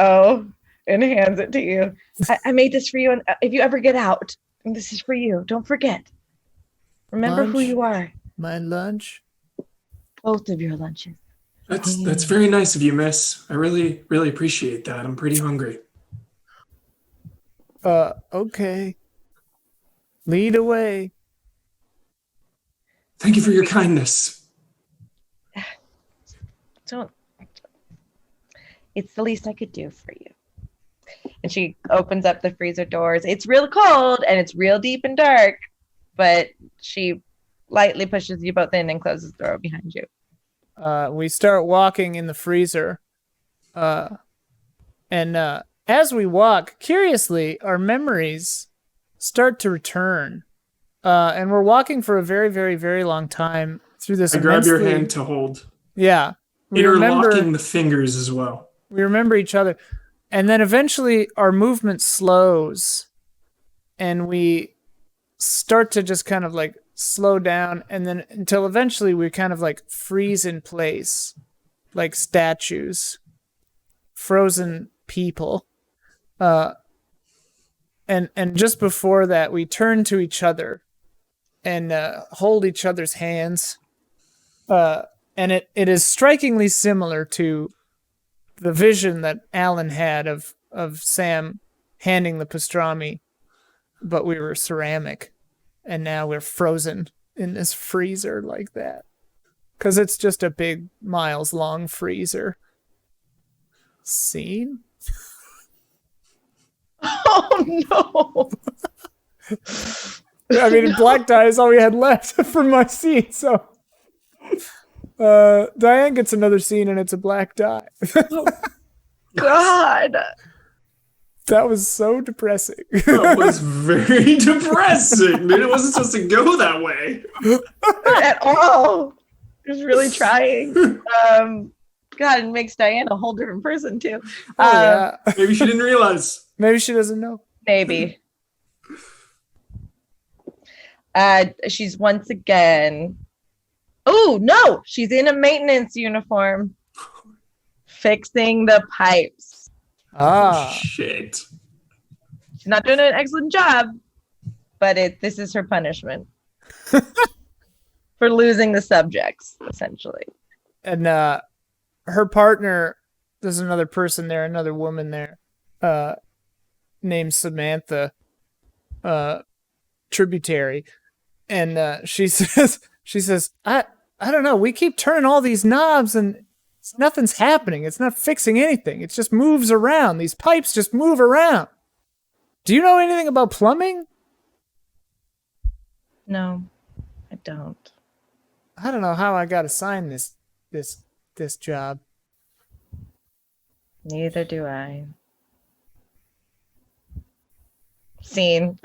and hands it to you. I made this for you, and if you ever get out, this is for you. Don't forget. Remember who you are. My lunch? Both of your lunches. That's very nice of you, miss. I really, really appreciate that. I'm pretty hungry. Okay. Lead away. Thank you for your kindness. It's the least I could do for you. And she opens up the freezer doors. It's real cold and it's real deep and dark, but she lightly pushes you both in and closes the door behind you. We start walking in the freezer. And as we walk, curiously, our memories start to return. And we're walking for a very, very, very long time through this. I grab your hand to hold. Yeah. Interlocking the fingers as well. We remember each other. And then eventually our movement slows. And we start to just kind of slow down. And then until eventually we kind of freeze in place. Like statues. Frozen people. And just before that, we turn to each other and hold each other's hands. And it is strikingly similar to the vision that Alan had of Sam handing the pastrami, but we were ceramic, and now we're frozen in this freezer like that. Because it's just a big miles-long freezer. Scene? Oh, no! I mean, black dye is all we had left for my scene, so... Diane gets another scene and it's a black dye. God! That was so depressing. That was very depressing, dude. It wasn't supposed to go that way. Not at all. I was really trying. God, it makes Diana a whole different person too. Oh, yeah. Maybe she didn't realize. Maybe she doesn't know. Maybe. She's once again. Oh no, she's in a maintenance uniform, fixing the pipes. Ah. Shit. She's not doing an excellent job, but this is her punishment for losing the subjects, essentially. And her partner, there's another person there, another woman there, named Samantha, Tributary. And she says, I don't know, we keep turning all these knobs and nothing's happening. It's not fixing anything. It just moves around. These pipes just move around. Do you know anything about plumbing? No, I don't. I don't know how I got assigned this job. Neither do I. Scene.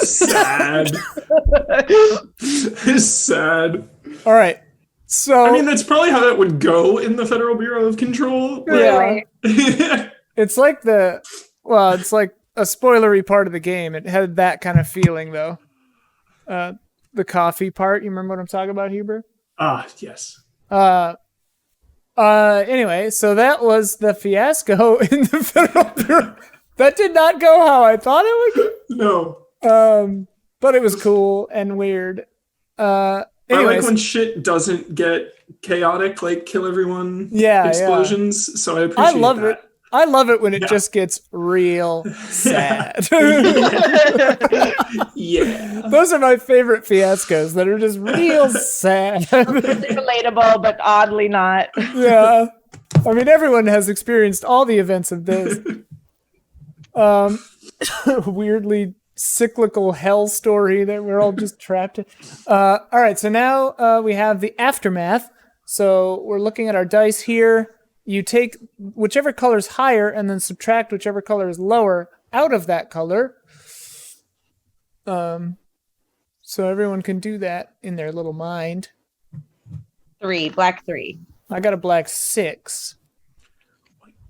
Sad. Sad. All right. So I mean, that's probably how that would go in the Federal Bureau of Control. yeah, Yeah. it's like it's like a spoilery part of the game. It had that kind of feeling though. The coffee part. You remember what I'm talking about, Huber? Yes. Anyway, so that was the fiasco in the Federal Bureau. That did not go how I thought it would No. go. But it was cool and weird. I Anyways, like when shit doesn't get chaotic, like kill everyone Yeah, explosions. So I appreciate I love that. it. I love it when it Yeah. just gets real sad. Yeah. Those are my favorite fiascos that are just real sad. Relatable, but oddly not. Yeah. I mean, everyone has experienced all the events of this. Weirdly cyclical hell story that we're all just trapped in. All right, so now we have the aftermath. So we're looking at our dice here. You take whichever color is higher and then subtract whichever color is lower out of that color. So everyone can do that in their little mind. 3, black 3. I got a black 6.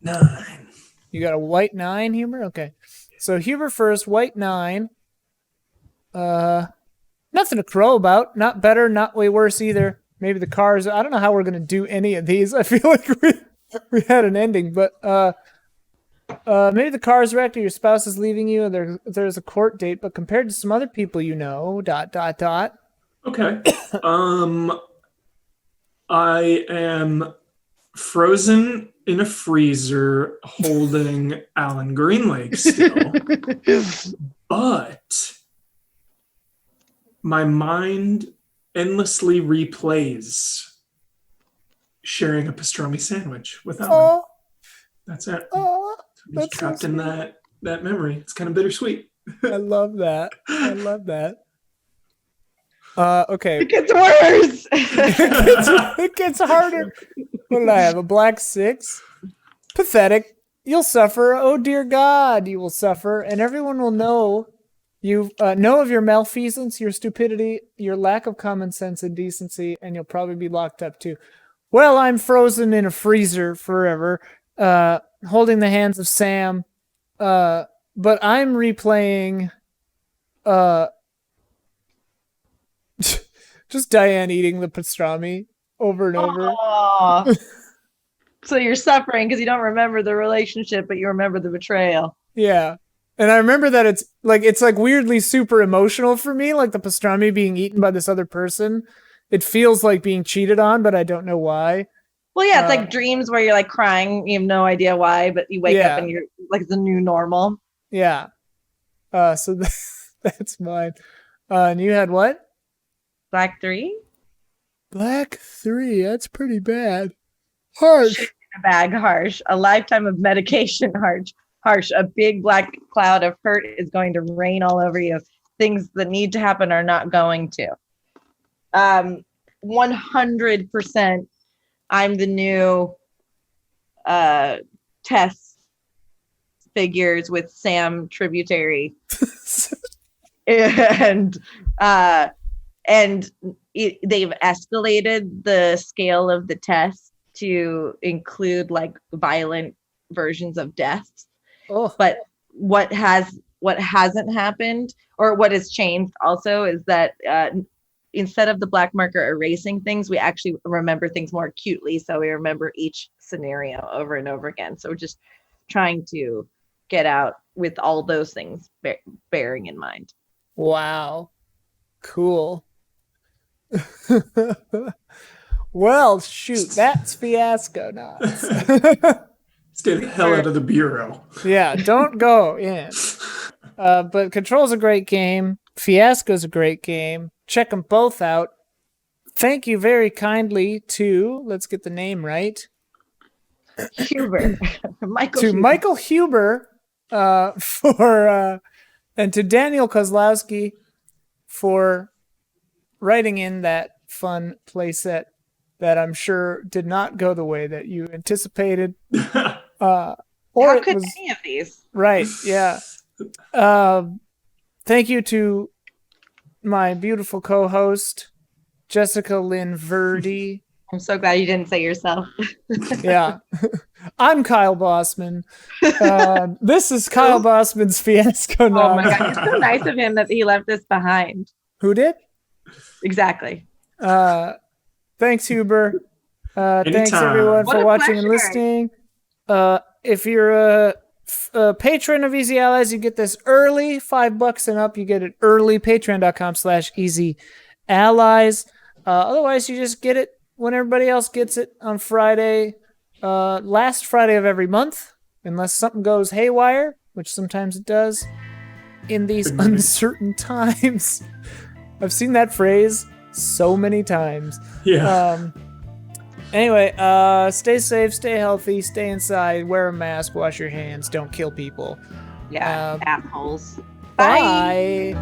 9. You got a white 9, Huber? Okay. So Huber first, white 9. Nothing to crow about. Not better, not way worse either. Maybe the cars. I don't know how we're gonna do any of these. I feel like we had an ending, but maybe the car's wrecked or your spouse is leaving you and there's a court date, but compared to some other people you know, ... Okay. I am frozen in a freezer holding Alan Greenlake still. But my mind endlessly replays sharing a pastrami sandwich with Alan. Oh, That's it. oh, I'm that's just trapped so in sweet. that memory. It's kind of bittersweet. I love that. I love that. Okay. It gets worse. It gets harder. What did I have? A black 6? Pathetic. You'll suffer. Oh dear God, you will suffer, and everyone will know you know of your malfeasance, your stupidity, your lack of common sense and decency, and you'll probably be locked up too. Well, I'm frozen in a freezer forever, holding the hands of Sam, but I'm replaying just Diane eating the pastrami over and over. Aw. So you're suffering because you don't remember the relationship, but you remember the betrayal. Yeah. And I remember that it's like weirdly super emotional for me, like the pastrami being eaten by this other person. It feels like being cheated on, but I don't know why. Well, yeah, it's like dreams where you're like crying, you have no idea why, but you wake up and you're like the new normal. Yeah. So that's mine. And you had what? Black 3? Black 3. That's pretty bad. Harsh. Shit in a bag, harsh. A lifetime of medication, harsh. Harsh. A big black cloud of hurt is going to rain all over you. Things that need to happen are not going to. 100%. I'm the new Tess figures with Sam Tributary. And and they've escalated the scale of the test to include like violent versions of deaths. Oh, But what hasn't happened, or what has changed also, is that instead of the black marker erasing things, we actually remember things more acutely. So we remember each scenario over and over again. So we're just trying to get out with all those things bearing in mind. wow. Cool. Well, shoot, that's Fiasconauts. Stay the hell out of the bureau. Yeah, don't go in. But Control's a great game. Fiasco's a great game. Check them both out. Thank you very kindly to, let's get the name right, Huber. Michael Huber for and to Daniel Kozlowski for writing in that fun playset that I'm sure did not go the way that you anticipated. Or How it could was, any of these? right, yeah. Thank you to my beautiful co-host, Jessica Lynn Verdi. I'm so glad you didn't say yourself. Yeah. I'm Kyle Bossman. This is Kyle Bossman's Fiasco. Oh my God, it's so nice of him that he left us behind. Who did? Exactly. Thanks, Huber. Thanks, Anytime. everyone, What for a watching and pleasure. listening. If you're a patron of Easy Allies, you get this early, $5 and up. You get it early, patreon.com/Easy Allies. Otherwise, you just get it when everybody else gets it on Friday, last Friday of every month, unless something goes haywire, which sometimes it does in these uncertain times. I've seen that phrase so many times. Yeah. Anyway, stay safe, stay healthy, stay inside, wear a mask, wash your hands, don't kill people. Yeah, assholes. Bye.